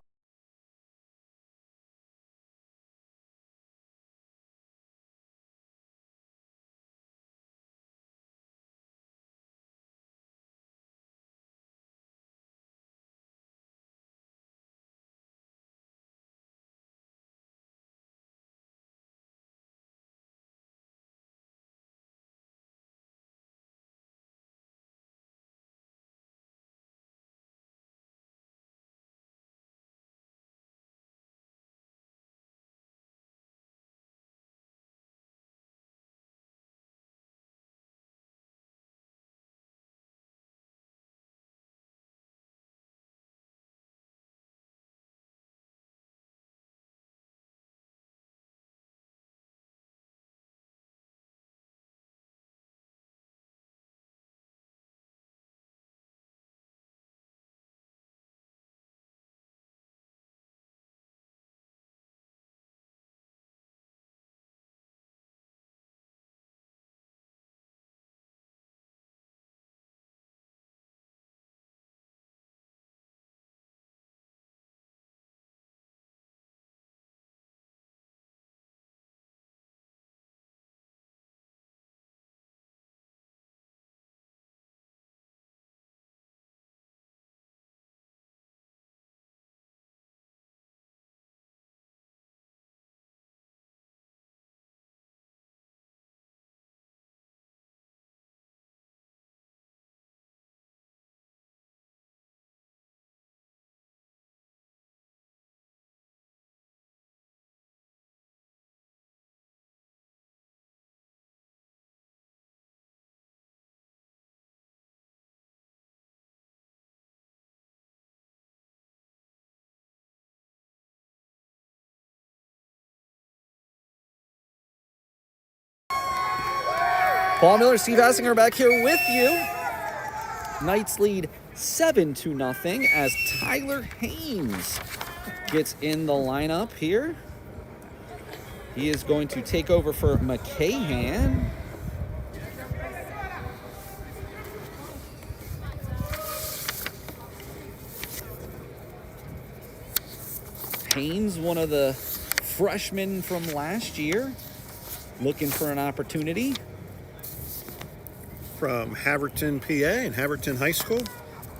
Paul Miller, Steve Hassinger back here with you. Knights lead 7-0 as Tyler Haynes gets in the lineup here. He is going to take over for McCahan. Haynes, one of the freshmen from last year, looking for an opportunity. from Haverford, PA, and Haverford High School.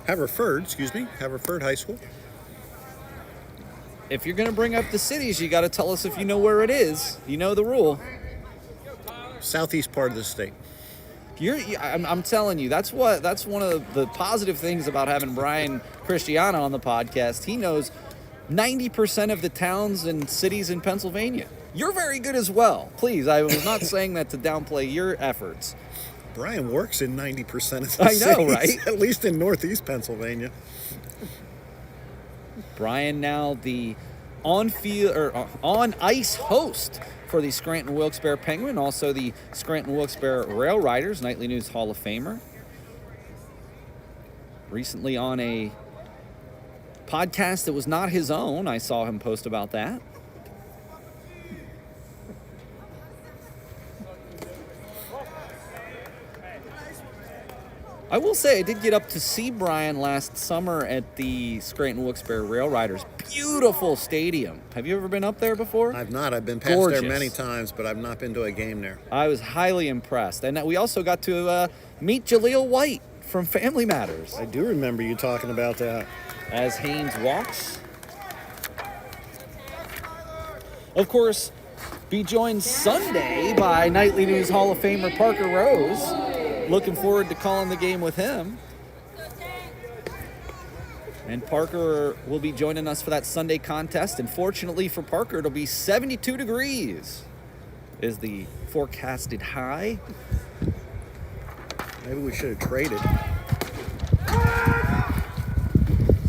Haverford High School. If you're going to bring up the cities, you got to tell us if you know where it is. You know the rule. Southeast part of the state. I'm telling you, that's one of the positive things about having Brian Cristiano on the podcast. He knows 90% of the towns and cities in Pennsylvania. You're very good as well. Please, I was not saying that to downplay your efforts. Brian works in 90% of the I know, cities, right? At least in Northeast Pennsylvania. Brian now the on ice host for the Scranton Wilkes-Barre Penguin, also the Scranton Wilkes-Barre Rail Riders, Nightly News Hall of Famer. Recently on a podcast that was not his own, I saw him post about that. I will say I did get up to see Brian last summer at the Scranton Wilkes-Barre Rail Riders. Beautiful stadium. Have you ever been up there before? I've not. I've been past there many times, but I've not been to a game there. I was highly impressed. And we also got to meet Jaleel White from Family Matters. I do remember you talking about that. As Haynes walks. Of course, be joined Sunday by Nightly News Hall of Famer Parker Rose. Looking forward to calling the game with him. And Parker will be joining us for that Sunday contest. And fortunately for Parker, it'll be 72 degrees is the forecasted high. Maybe we should have traded.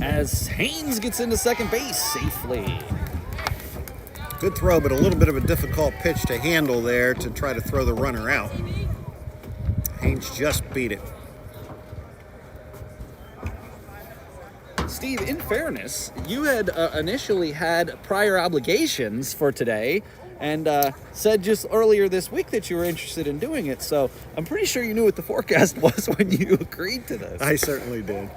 As Haynes gets into second base safely. Good throw, but a little bit of a difficult pitch to handle there to try to throw the runner out. Haynes just beat it. Steve, in fairness, you had initially had prior obligations for today and said just earlier this week that you were interested in doing it. So I'm pretty sure you knew what the forecast was when you agreed to this. I certainly did.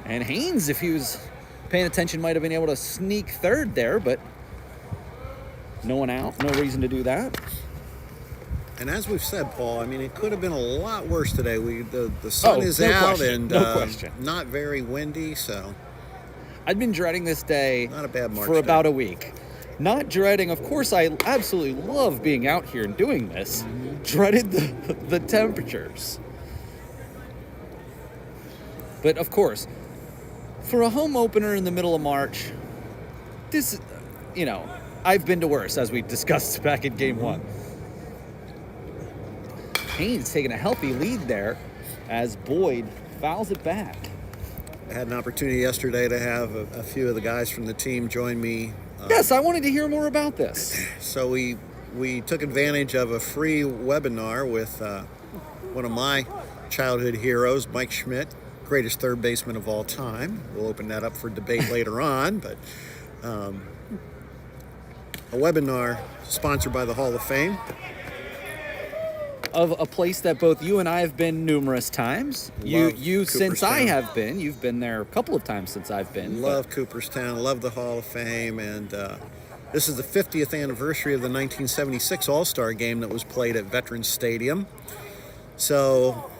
And Haynes, if he was paying attention, might have been able to sneak third there, but no one out, no reason to do that. And as we've said, Paul, I mean, it could have been a lot worse today. The sun is no out question, and no question. Not very windy, so I'd been dreading this day not a bad March for about a week. Not dreading, of course, I absolutely love being out here and doing this. Dreaded the temperatures. But of course, for a home opener in the middle of March, this, I've been to worse, as we discussed back in Game 1. Haynes taking a healthy lead there as Boyd fouls it back. I had an opportunity yesterday to have a few of the guys from the team join me. Yes, I wanted to hear more about this. So we took advantage of a free webinar with one of my childhood heroes, Mike Schmidt, greatest third baseman of all time. We'll open that up for debate later on, but a webinar sponsored by the Hall of Fame. Of a place that both you and I have been numerous times. You since I Cooperstown. have been. You've been there a couple of times since I've been. Love Cooperstown, love the Hall of Fame, and this is the 50th anniversary of the 1976 All-Star Game that was played at Veterans Stadium. So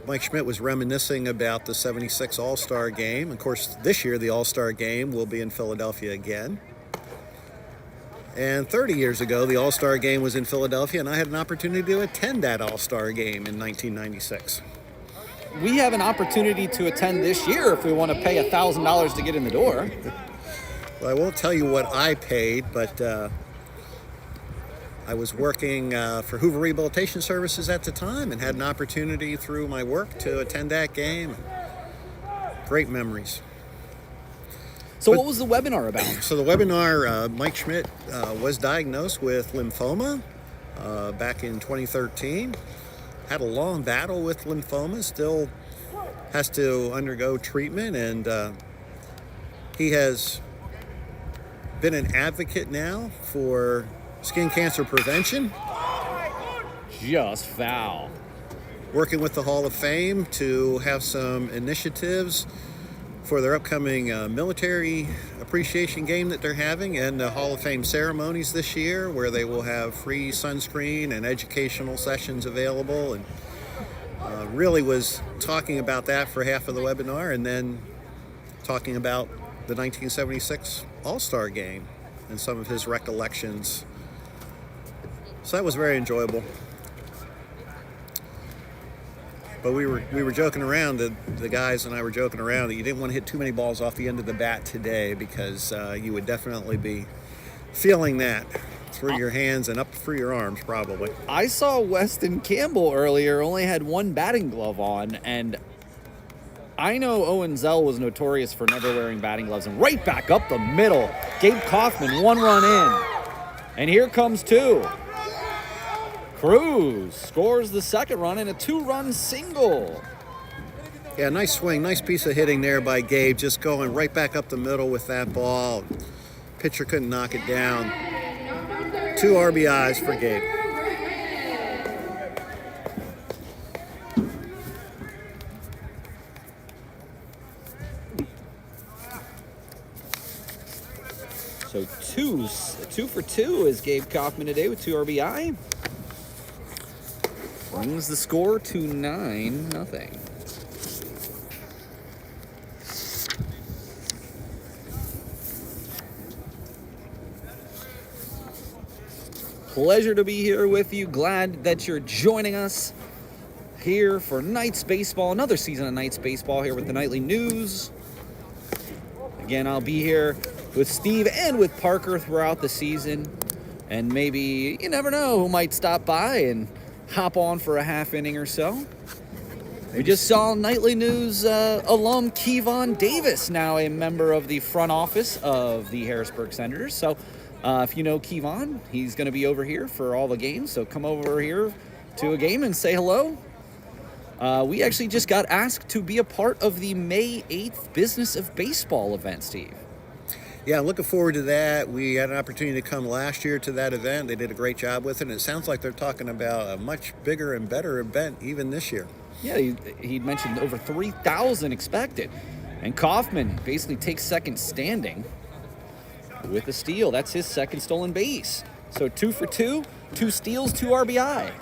Mike Schmidt was reminiscing about the 76 All-Star Game. Of course, this year the All-Star Game will be in Philadelphia again. And 30 years ago, the All-Star Game was in Philadelphia, and I had an opportunity to attend that All-Star Game in 1996. We have an opportunity to attend this year if we want to pay $1,000 to get in the door. Well, I won't tell you what I paid, but I was working for Hoover Rehabilitation Services at the time and had an opportunity through my work to attend that game. Great memories. So what was the webinar about? So the webinar, Mike Schmidt was diagnosed with lymphoma back in 2013. Had a long battle with lymphoma, still has to undergo treatment, and he has been an advocate now for skin cancer prevention. Just foul. Working with the Hall of Fame to have some initiatives for their upcoming military appreciation game that they're having and the Hall of Fame ceremonies this year, where they will have free sunscreen and educational sessions available. And really was talking about that for half of the webinar, and then talking about the 1976 All-Star game and some of his recollections. So that was very enjoyable. But we were joking around, the guys and I were joking around that you didn't want to hit too many balls off the end of the bat today, because you would definitely be feeling that through your hands and up through your arms, probably. I saw Weston Campbell earlier only had one batting glove on, and I know Owen Zell was notorious for never wearing batting gloves. And right back up the middle, Gabe Kaufman, 1 run in. And here comes 2. Cruz scores the second run and a 2-run single. Yeah, nice swing, nice piece of hitting there by Gabe, just going right back up the middle with that ball. Pitcher couldn't knock it down. 2 RBIs for Gabe. So 2 for 2 is Gabe Kaufman today with 2 RBI. Brings the score to 9-0. Pleasure to be here with you. Glad that you're joining us here for Knights baseball. Another season of Knights baseball here with the Nightly News. Again, I'll be here with Steve and with Parker throughout the season. And maybe, you never know, who might stop by and hop on for a half inning or so. We just saw Nightly News alum Kevon Davis, now a member of the front office of the Harrisburg Senators. So if you know Kevon, he's going to be over here for all the games. So come over here to a game and say hello. We actually just got asked to be a part of the May 8th Business of Baseball event, Steve. Yeah, looking forward to that. We had an opportunity to come last year to that event. They did a great job with it, and it sounds like they're talking about a much bigger and better event even this year. Yeah, he'd mentioned over 3,000 expected. And Kaufman basically takes second standing with a steal. That's his second stolen base. So 2 for 2, 2 steals, 2 RBI.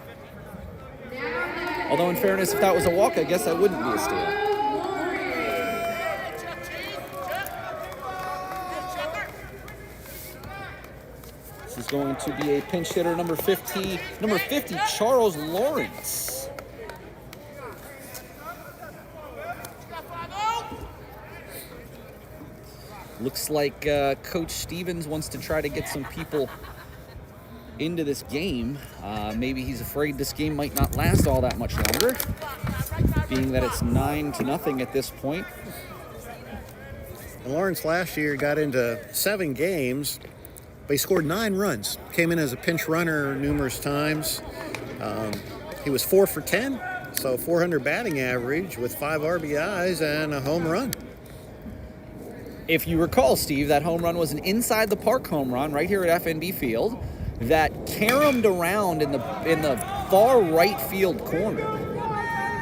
Although in fairness, if that was a walk, I guess that wouldn't be a steal. This is going to be a pinch hitter, number 50, Charles Lawrence. Looks like Coach Stevens wants to try to get some people into this game. Maybe he's afraid this game might not last all that much longer, being that it's 9-0 at this point. And Lawrence last year got into 7 games, but he scored 9 runs. Came in as a pinch runner numerous times. He was 4 for 10, so 400 batting average with 5 RBIs and a home run. If you recall, Steve, that home run was an inside the park home run right here at FNB Field that caromed around in the far right field corner.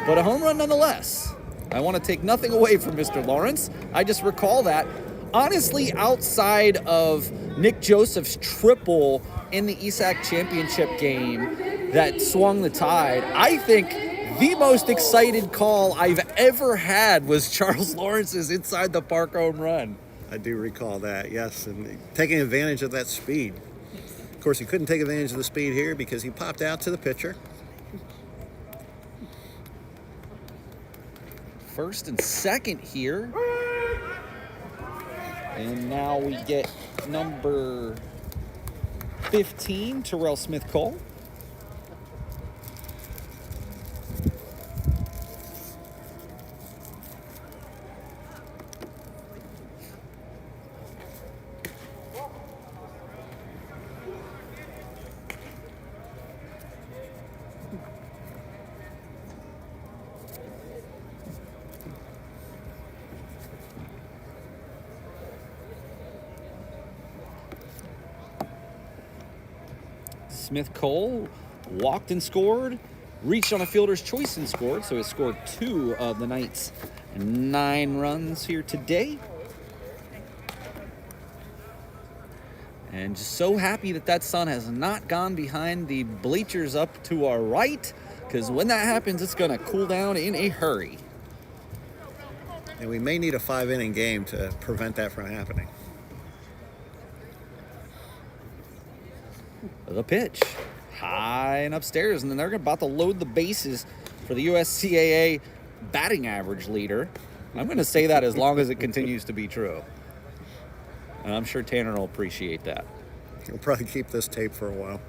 But a home run nonetheless. I want to take nothing away from Mr. Lawrence. I just recall that. Honestly, outside of Nick Joseph's triple in the ESAC championship game that swung the tide, I think the most excited call I've ever had was Charles Lawrence's inside the park home run. I do recall that, yes, and taking advantage of that speed. Of course, he couldn't take advantage of the speed here because he popped out to the pitcher. First and second here. And now we get number 15, Terrell Smith-Cole. Smith-Cole walked and scored, reached on a fielder's choice and scored, so he scored 2 of the Knights' 9 runs here today. And just so happy that that sun has not gone behind the bleachers up to our right, because when that happens, it's going to cool down in a hurry. And we may need a 5-inning game to prevent that from happening. The pitch, high and upstairs, and then they're about to load the bases for the USCAA batting average leader. I'm going to say that as long as it continues to be true. And I'm sure Tanner will appreciate that. He'll probably keep this tape for a while.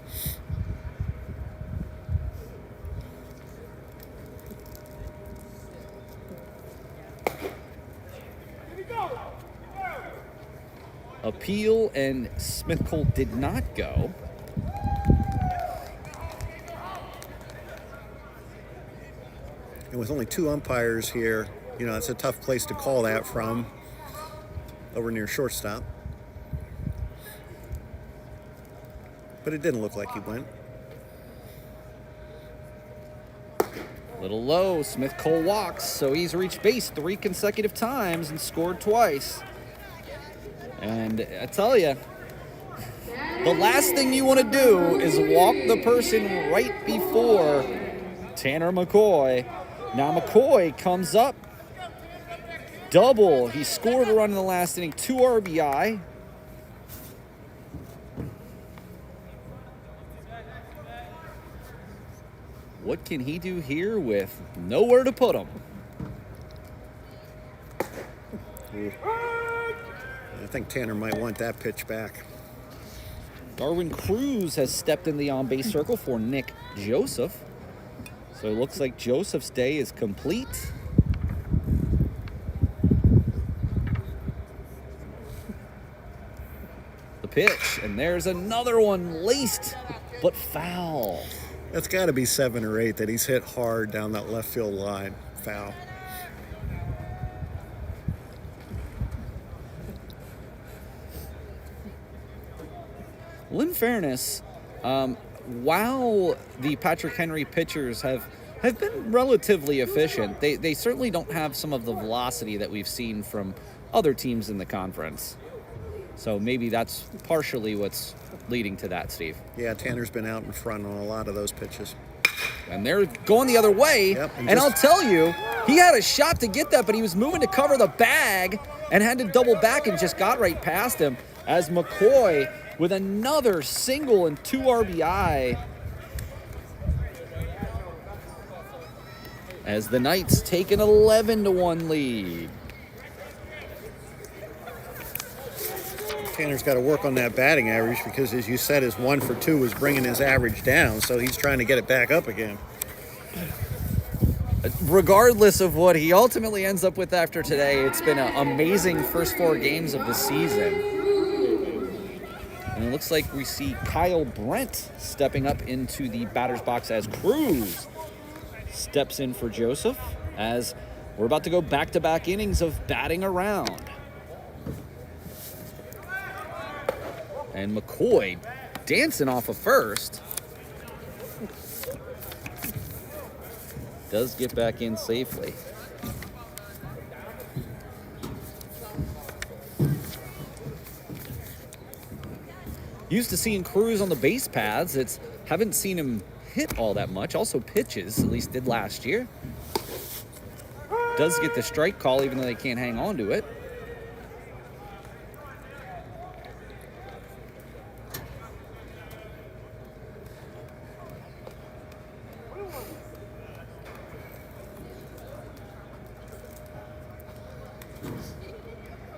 Appeal, and Smith Cole did not go. And with only 2 umpires here, you know, it's a tough place to call that from, over near shortstop. But it didn't look like he went. Little low, Smith Cole walks, so he's reached base 3 consecutive times and scored twice. And I tell you, the last thing you want to do is walk the person right before Tanner McCoy. Now McCoy comes up, double. He scored a run in the last inning, 2 RBI. What can he do here with nowhere to put him? I think Tanner might want that pitch back. Darwin Cruz has stepped in the on-base circle for Nick Joseph. So it looks like Joseph's day is complete. The pitch, and there's another one laced, but foul. That's got to be 7 or 8 that he's hit hard down that left field line. Foul. Well, in fairness, while the Patrick Henry pitchers have been relatively efficient, they certainly don't have some of the velocity that we've seen from other teams in the conference. So maybe that's partially what's leading to that, Steve. Yeah, Tanner's been out in front on a lot of those pitches. And they're going the other way. Yep, and I'll tell you, he had a shot to get that, but he was moving to cover the bag and had to double back and just got right past him as McCoy with another single and 2 RBI. As the Knights take an 11-1 lead. Tanner's got to work on that batting average because, as you said, his 1 for 2 was bringing his average down, so he's trying to get it back up again. Regardless of what he ultimately ends up with after today, it's been an amazing first 4 games of the season. And it looks like we see Kyle Brent stepping up into the batter's box as Cruz steps in for Joseph, as we're about to go back-to-back innings of batting around. And McCoy dancing off of first. Does get back in safely. Used to seeing Cruz on the base paths. Haven't seen him hit all that much. Also pitches, at least did last year. Does get the strike call even though they can't hang on to it.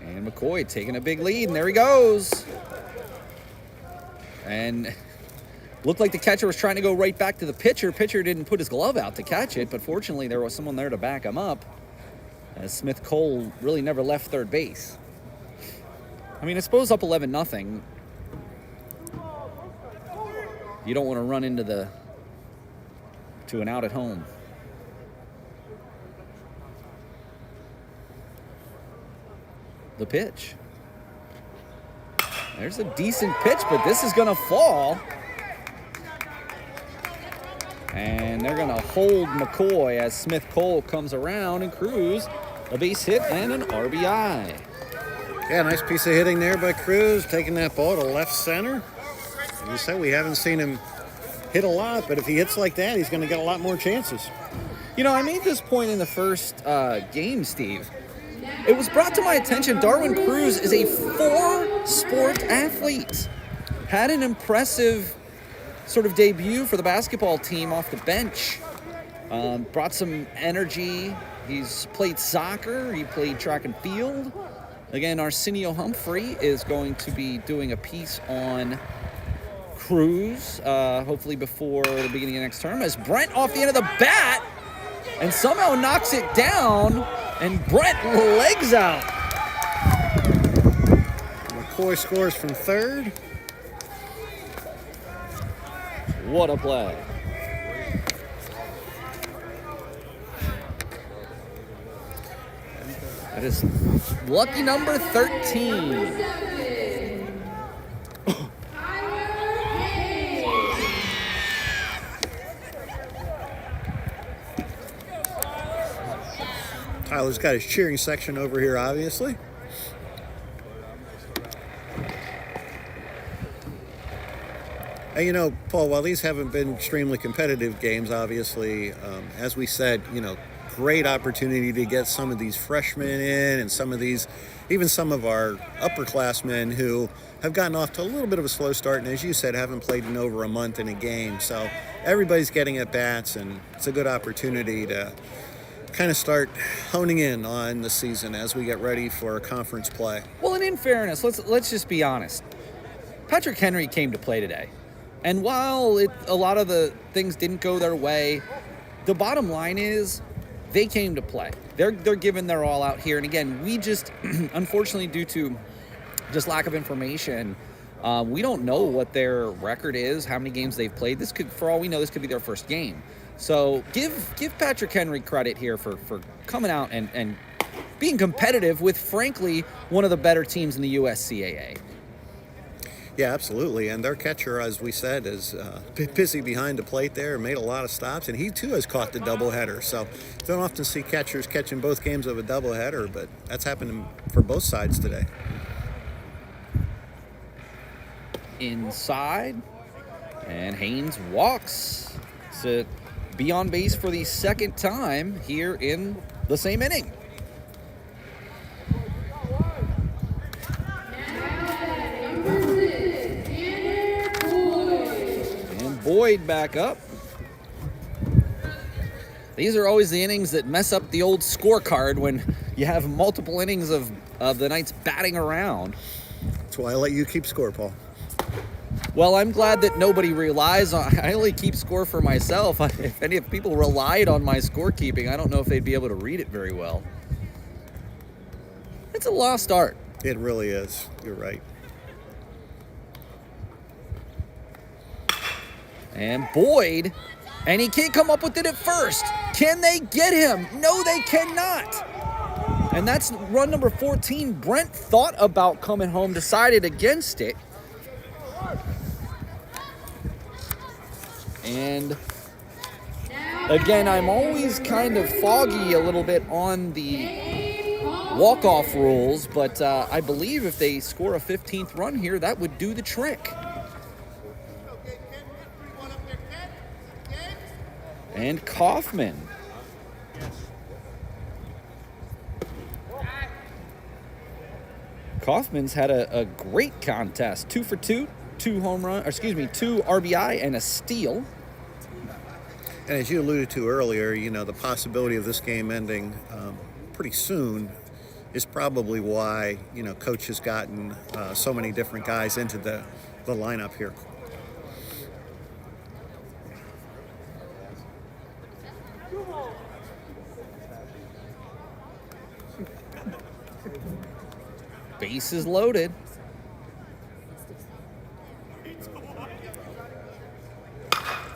And McCoy taking a big lead, and there he goes. And looked like the catcher was trying to go right back to the pitcher. Pitcher didn't put his glove out to catch it, but fortunately there was someone there to back him up, as Smith Cole really never left third base. I mean, I suppose up 11-0. You don't want to run into an out at home. The pitch. There's a decent pitch, but this is going to fall. And they're going to hold McCoy as Smith Cole comes around, and Cruz, a base hit and an RBI. Yeah, Yeah, nice piece of hitting there by Cruz, taking that ball to left center. As you said, we haven't seen him hit a lot, but if he hits like that, he's going to get a lot more chances. You know, I made this point in the first game, Steve. It was brought to my attention Darwin Cruz is a 4-sport athlete. Had an impressive sort of debut for the basketball team off the bench. Brought some energy. He's played soccer. He played track and field. Again, Arsenio Humphrey is going to be doing a piece on Cruz, hopefully before the beginning of next term, as Brent off the end of the bat and somehow knocks it down, and Brent legs out. McCoy scores from third. What a play. That is lucky number 13. Tyler's got his cheering section over here, obviously. And, you know, Paul, while these haven't been extremely competitive games, obviously, as we said, you know, great opportunity to get some of these freshmen in and some of these, even some of our upperclassmen who have gotten off to a little bit of a slow start. And as you said, haven't played in over a month in a game. So everybody's getting at bats, and it's a good opportunity to kind of start honing in on the season as we get ready for conference play. Well, and in fairness, let's just be honest. Patrick Henry came to play today. And while a lot of the things didn't go their way, the bottom line is they came to play. They're giving their all out here. And again, we just, unfortunately, due to just lack of information, we don't know what their record is, how many games they've played. This could, for all we know, this could be their first game. So give Patrick Henry credit here for coming out and being competitive with, frankly, one of the better teams in the USCAA. Yeah, absolutely. And their catcher, as we said, is busy behind the plate there, made a lot of stops, and he too has caught the doubleheader. So don't often see catchers catching both games of a doubleheader, but that's happened for both sides today. Inside, and Haynes walks to be on base for the second time here in the same inning. Boyd back up. These are always the innings that mess up the old scorecard when you have multiple innings of the Knights batting around. That's why I let you keep score, Paul. Well, I'm glad that nobody relies on. I only keep score for myself. If people relied on my scorekeeping, I don't know if they'd be able to read it very well. It's a lost art. It really is. You're right. And Boyd, and he can't come up with it at first. Can they get him? No, they cannot. And that's run number 14. Brent thought about coming home, decided against it. And again, I'm always kind of foggy a little bit on the walk-off rules, but I believe if they score a 15th run here, that would do the trick. And Kaufman. Kaufman's had a great contest. 2 for 2, 2 RBI and a steal. And as you alluded to earlier, you know, the possibility of this game ending pretty soon is probably why, you know, Coach has gotten so many different guys into the lineup here. Base is loaded.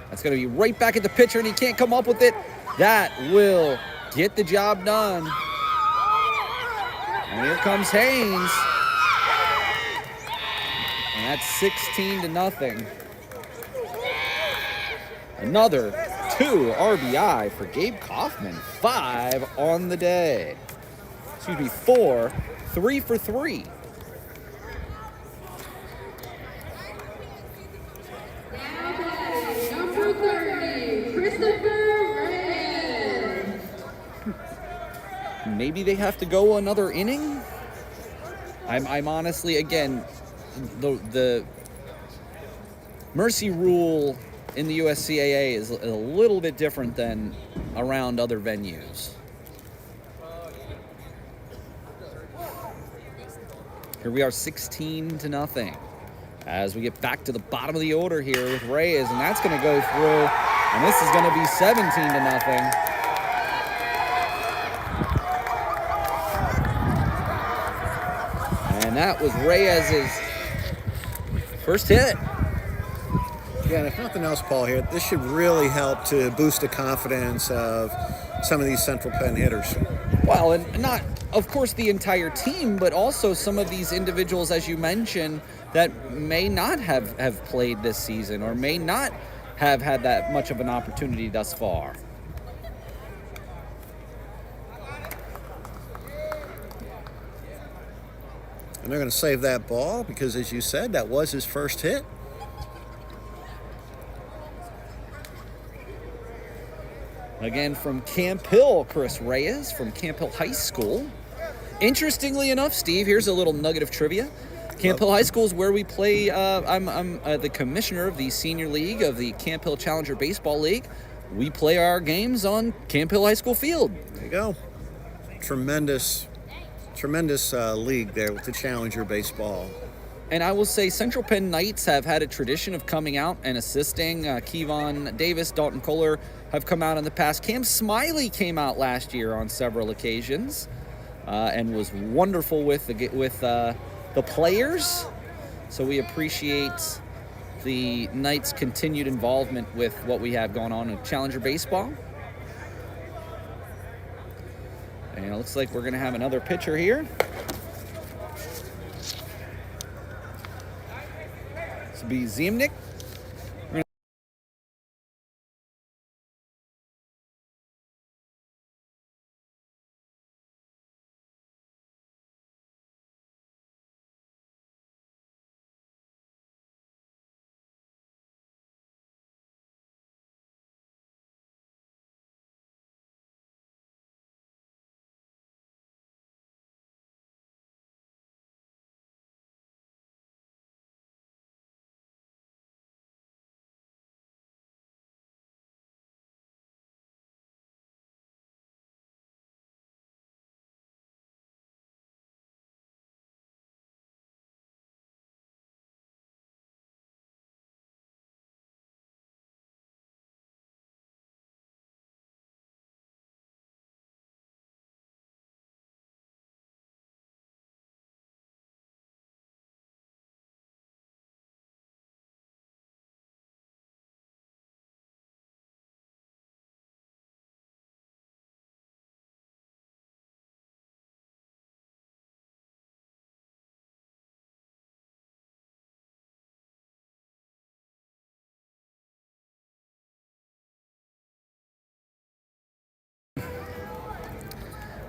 That's going to be right back at the pitcher, and he can't come up with it. That will get the job done. And here comes Haynes. And that's 16-0. Another 2 RBI for Gabe Kaufman. 5 on the day. 4. 3 for 3. maybe they have to go another inning. I'm honestly, again, the mercy rule in the USCAA is a little bit different than around other venues. Here we are, 16-0, as we get back to the bottom of the order here with Reyes, and that's going to go through, and this is going to be 17-0. And that was Reyes' first hit. Yeah, and if nothing else, Paul, here, this should really help to boost the confidence of some of these Central Penn hitters. Well, and not, of course, the entire team, but also some of these individuals, as you mentioned, that may not have played this season or may not have had that much of an opportunity thus far. And they're going to save that ball because, as you said, that was his first hit. Again, from Camp Hill, Chris Reyes from Camp Hill High School. Interestingly enough, Steve, here's a little nugget of trivia. Camp Hill High School is where we play. I'm the commissioner of the senior league of the Camp Hill Challenger Baseball League. We play our games on Camp Hill High School field. There you go. Tremendous league there with the Challenger Baseball. And I will say Central Penn Knights have had a tradition of coming out and assisting. Kevon Davis, Dalton Kohler have come out in the past. Cam Smiley came out last year on several occasions and was wonderful with the players. So we appreciate the Knights' continued involvement with what we have going on in Challenger Baseball. And it looks like we're going to have another pitcher here. This will be Ziemnick.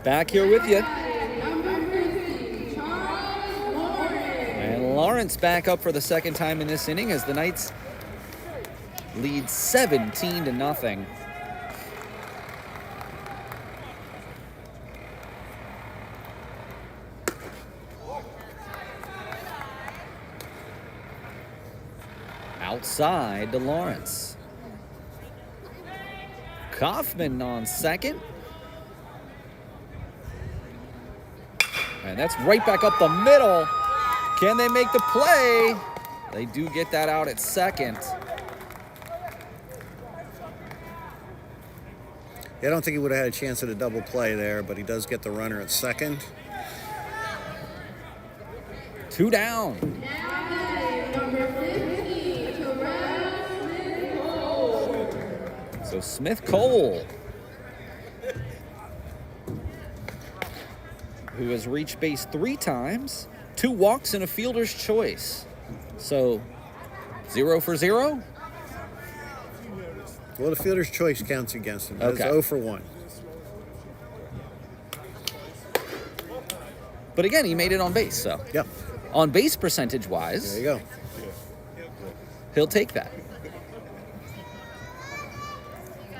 Back here with you. And Lawrence back up for the second time in this inning as the Knights lead 17-0. Outside to Lawrence. Kaufman on second. And that's right back up the middle. Can they make the play? They do get that out at second. Yeah, I don't think he would have had a chance at a double play there, but he does get the runner at second. 2 down. So Smith Cole, who has reached base 3 times, 2 walks and a fielder's choice. So 0 for 0? Well, the fielder's choice counts against him. That's Okay. 0 for 1. But again, he made it on base, so. Yep. On base percentage-wise, There you go. he'll take that.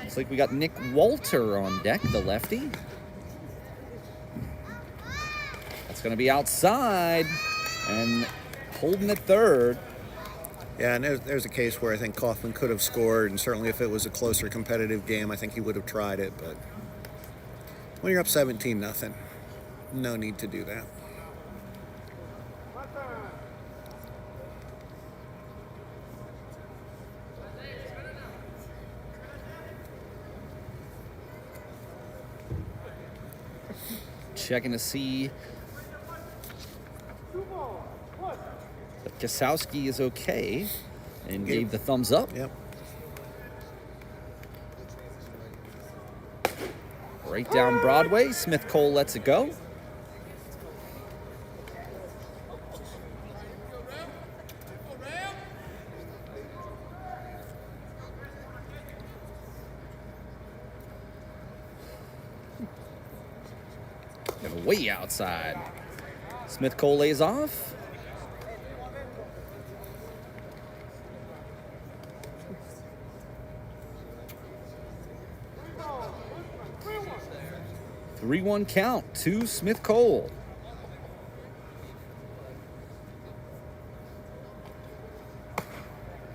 Looks like we got Nick Walter on deck, the lefty. It's going to be outside and holding at third. Yeah, and there's a case where I think Kaufman could have scored, and certainly if it was a closer competitive game, I think he would have tried it. But when you're up 17-0, no need to do that. Checking to see that Kasowski is okay and gave the thumbs up. Yep. Right down Broadway, Smith Cole lets it go. And way outside. Smith Cole lays off. Three-one count to Smith Cole.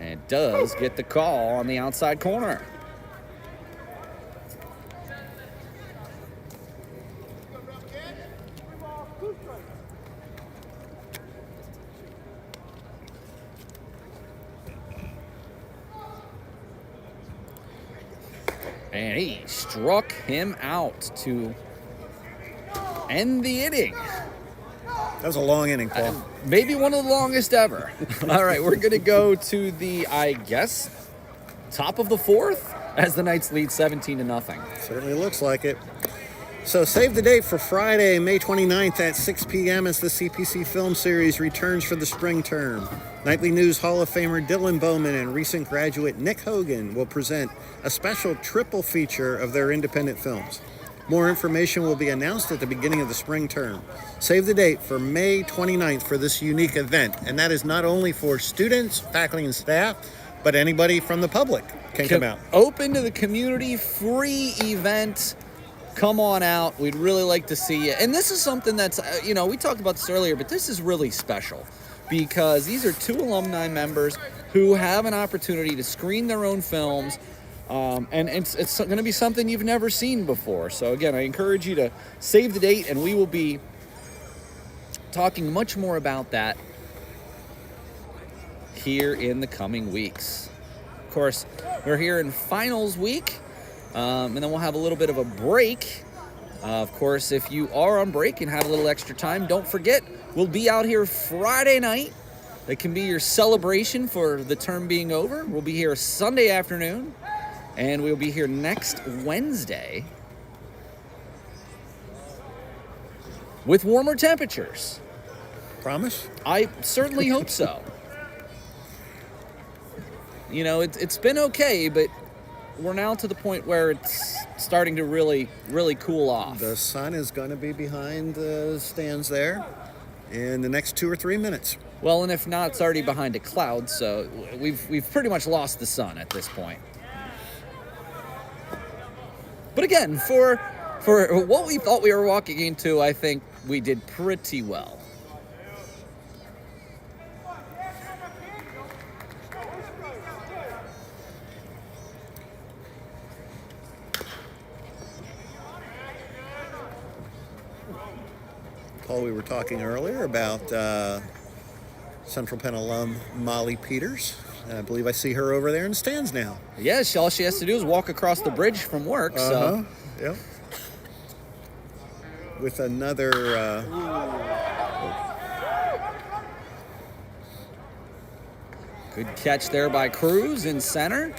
And does get the call on the outside corner. And he struck him out to end the inning. That was a long inning, Paul. Maybe one of the longest ever. All right, we're going to go to the, I guess, top of the fourth as the Knights lead 17-0. Certainly looks like it. So save the date for Friday, May 29th at 6 p.m. as the CPC Film Series returns for the spring term. Nightly News Hall of Famer Dylan Bowman and recent graduate Nick Hogan will present a special triple feature of their independent films. More information will be announced at the beginning of the spring term. Save the date for May 29th for this unique event, and that is not only for students, faculty, and staff, but anybody from the public can come out. Open to the community, free event. Come on out. We'd really like to see you. And this is something that's, we talked about this earlier, but this is really special because these are two alumni members who have an opportunity to screen their own films. And it's going to be something you've never seen before. So, again, I encourage you to save the date, and we will be talking much more about that here in the coming weeks. Of course, we're here in finals week. And then we'll have a little bit of a break. Of course, if you are on break and have a little extra time, don't forget, we'll be out here Friday night. That can be your celebration for the term being over. We'll be here Sunday afternoon, and we'll be here next Wednesday with warmer temperatures. Promise? I certainly hope so. It's been okay, but we're now to the point where it's starting to really, really cool off. The sun is going to be behind the stands there in the next 2 or 3 minutes. Well, and if not, it's already behind a cloud, so we've pretty much lost the sun at this point. But again, for what we thought we were walking into, I think we did pretty well. Paul, we were talking earlier about Central Penn alum Molly Peters. And I believe I see her over there in the stands now. Yes, all she has to do is walk across the bridge from work. So. Yep. With another... Good catch there by Cruz in center.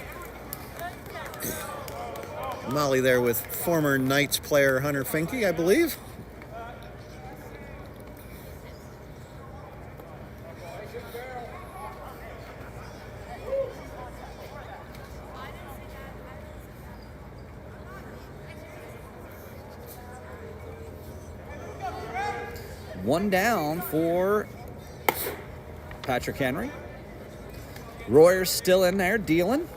Molly there with former Knights player Hunter Finke, I believe. One down for Patrick Henry. Royer's still in there dealing.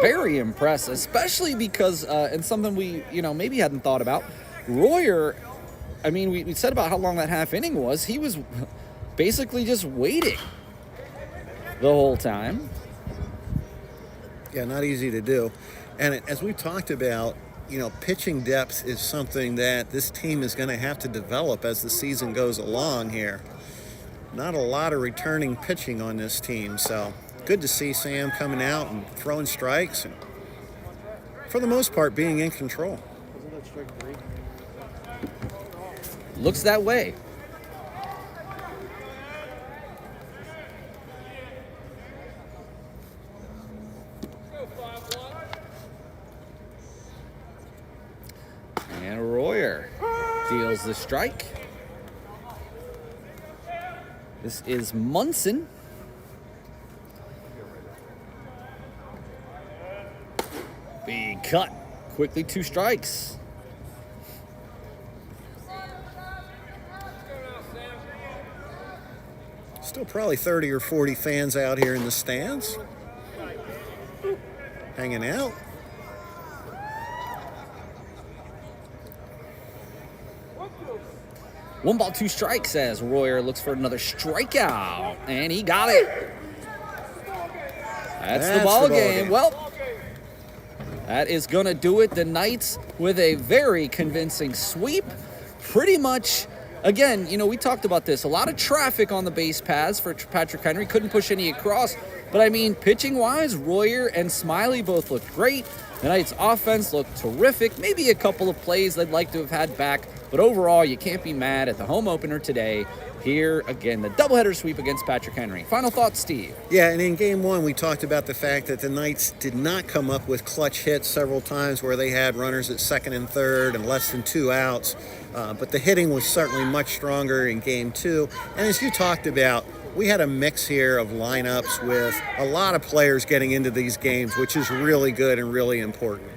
very impressed, especially because, and something we, maybe hadn't thought about, Royer, I mean, we said about how long that half inning was. He was basically just waiting the whole time. Yeah, not easy to do. And as we talked about, pitching depth is something that this team is going to have to develop as the season goes along here. Not a lot of returning pitching on this team, so good to see Sam coming out and throwing strikes and, for the most part, being in control. Isn't that strike 3? Looks that way. And Royer deals the strike. This is Munson. Big cut. Quickly 2 strikes. Still probably 30 or 40 fans out here in the stands, hanging out. One ball, 2 strikes as Royer looks for another strikeout, and he got it. That's the ball game. Well, that is going to do it. The Knights with a very convincing sweep. Pretty much, again, we talked about this. A lot of traffic on the base paths for Patrick Henry. Couldn't push any across. But, I mean, pitching-wise, Royer and Smiley both looked great. The Knights' offense looked terrific. Maybe a couple of plays they'd like to have had back. But overall, you can't be mad at the home opener today. Here, again, the doubleheader sweep against Patrick Henry. Final thoughts, Steve? Yeah, and in game 1, we talked about the fact that the Knights did not come up with clutch hits several times where they had runners at second and third and less than 2 outs. But the hitting was certainly much stronger in game 2. And as you talked about, we had a mix here of lineups with a lot of players getting into these games, which is really good and really important.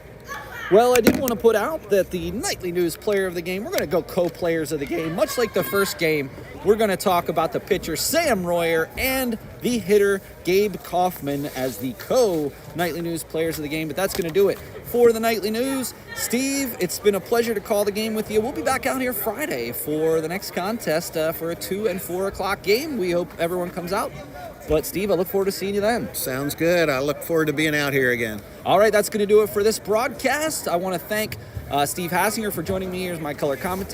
Well, I did want to put out that the Nightly News player of the game, we're going to go co-players of the game. Much like the first game, we're going to talk about the pitcher, Sam Royer, and the hitter, Gabe Kaufman, as the co-Nightly News players of the game. But that's going to do it for the Nightly News. Steve, it's been a pleasure to call the game with you. We'll be back out here Friday for the next contest for a 2 and 4 o'clock game. We hope everyone comes out. But, Steve, I look forward to seeing you then. Sounds good. I look forward to being out here again. All right, that's going to do it for this broadcast. I want to thank Steve Hassinger for joining me here as my color commentator.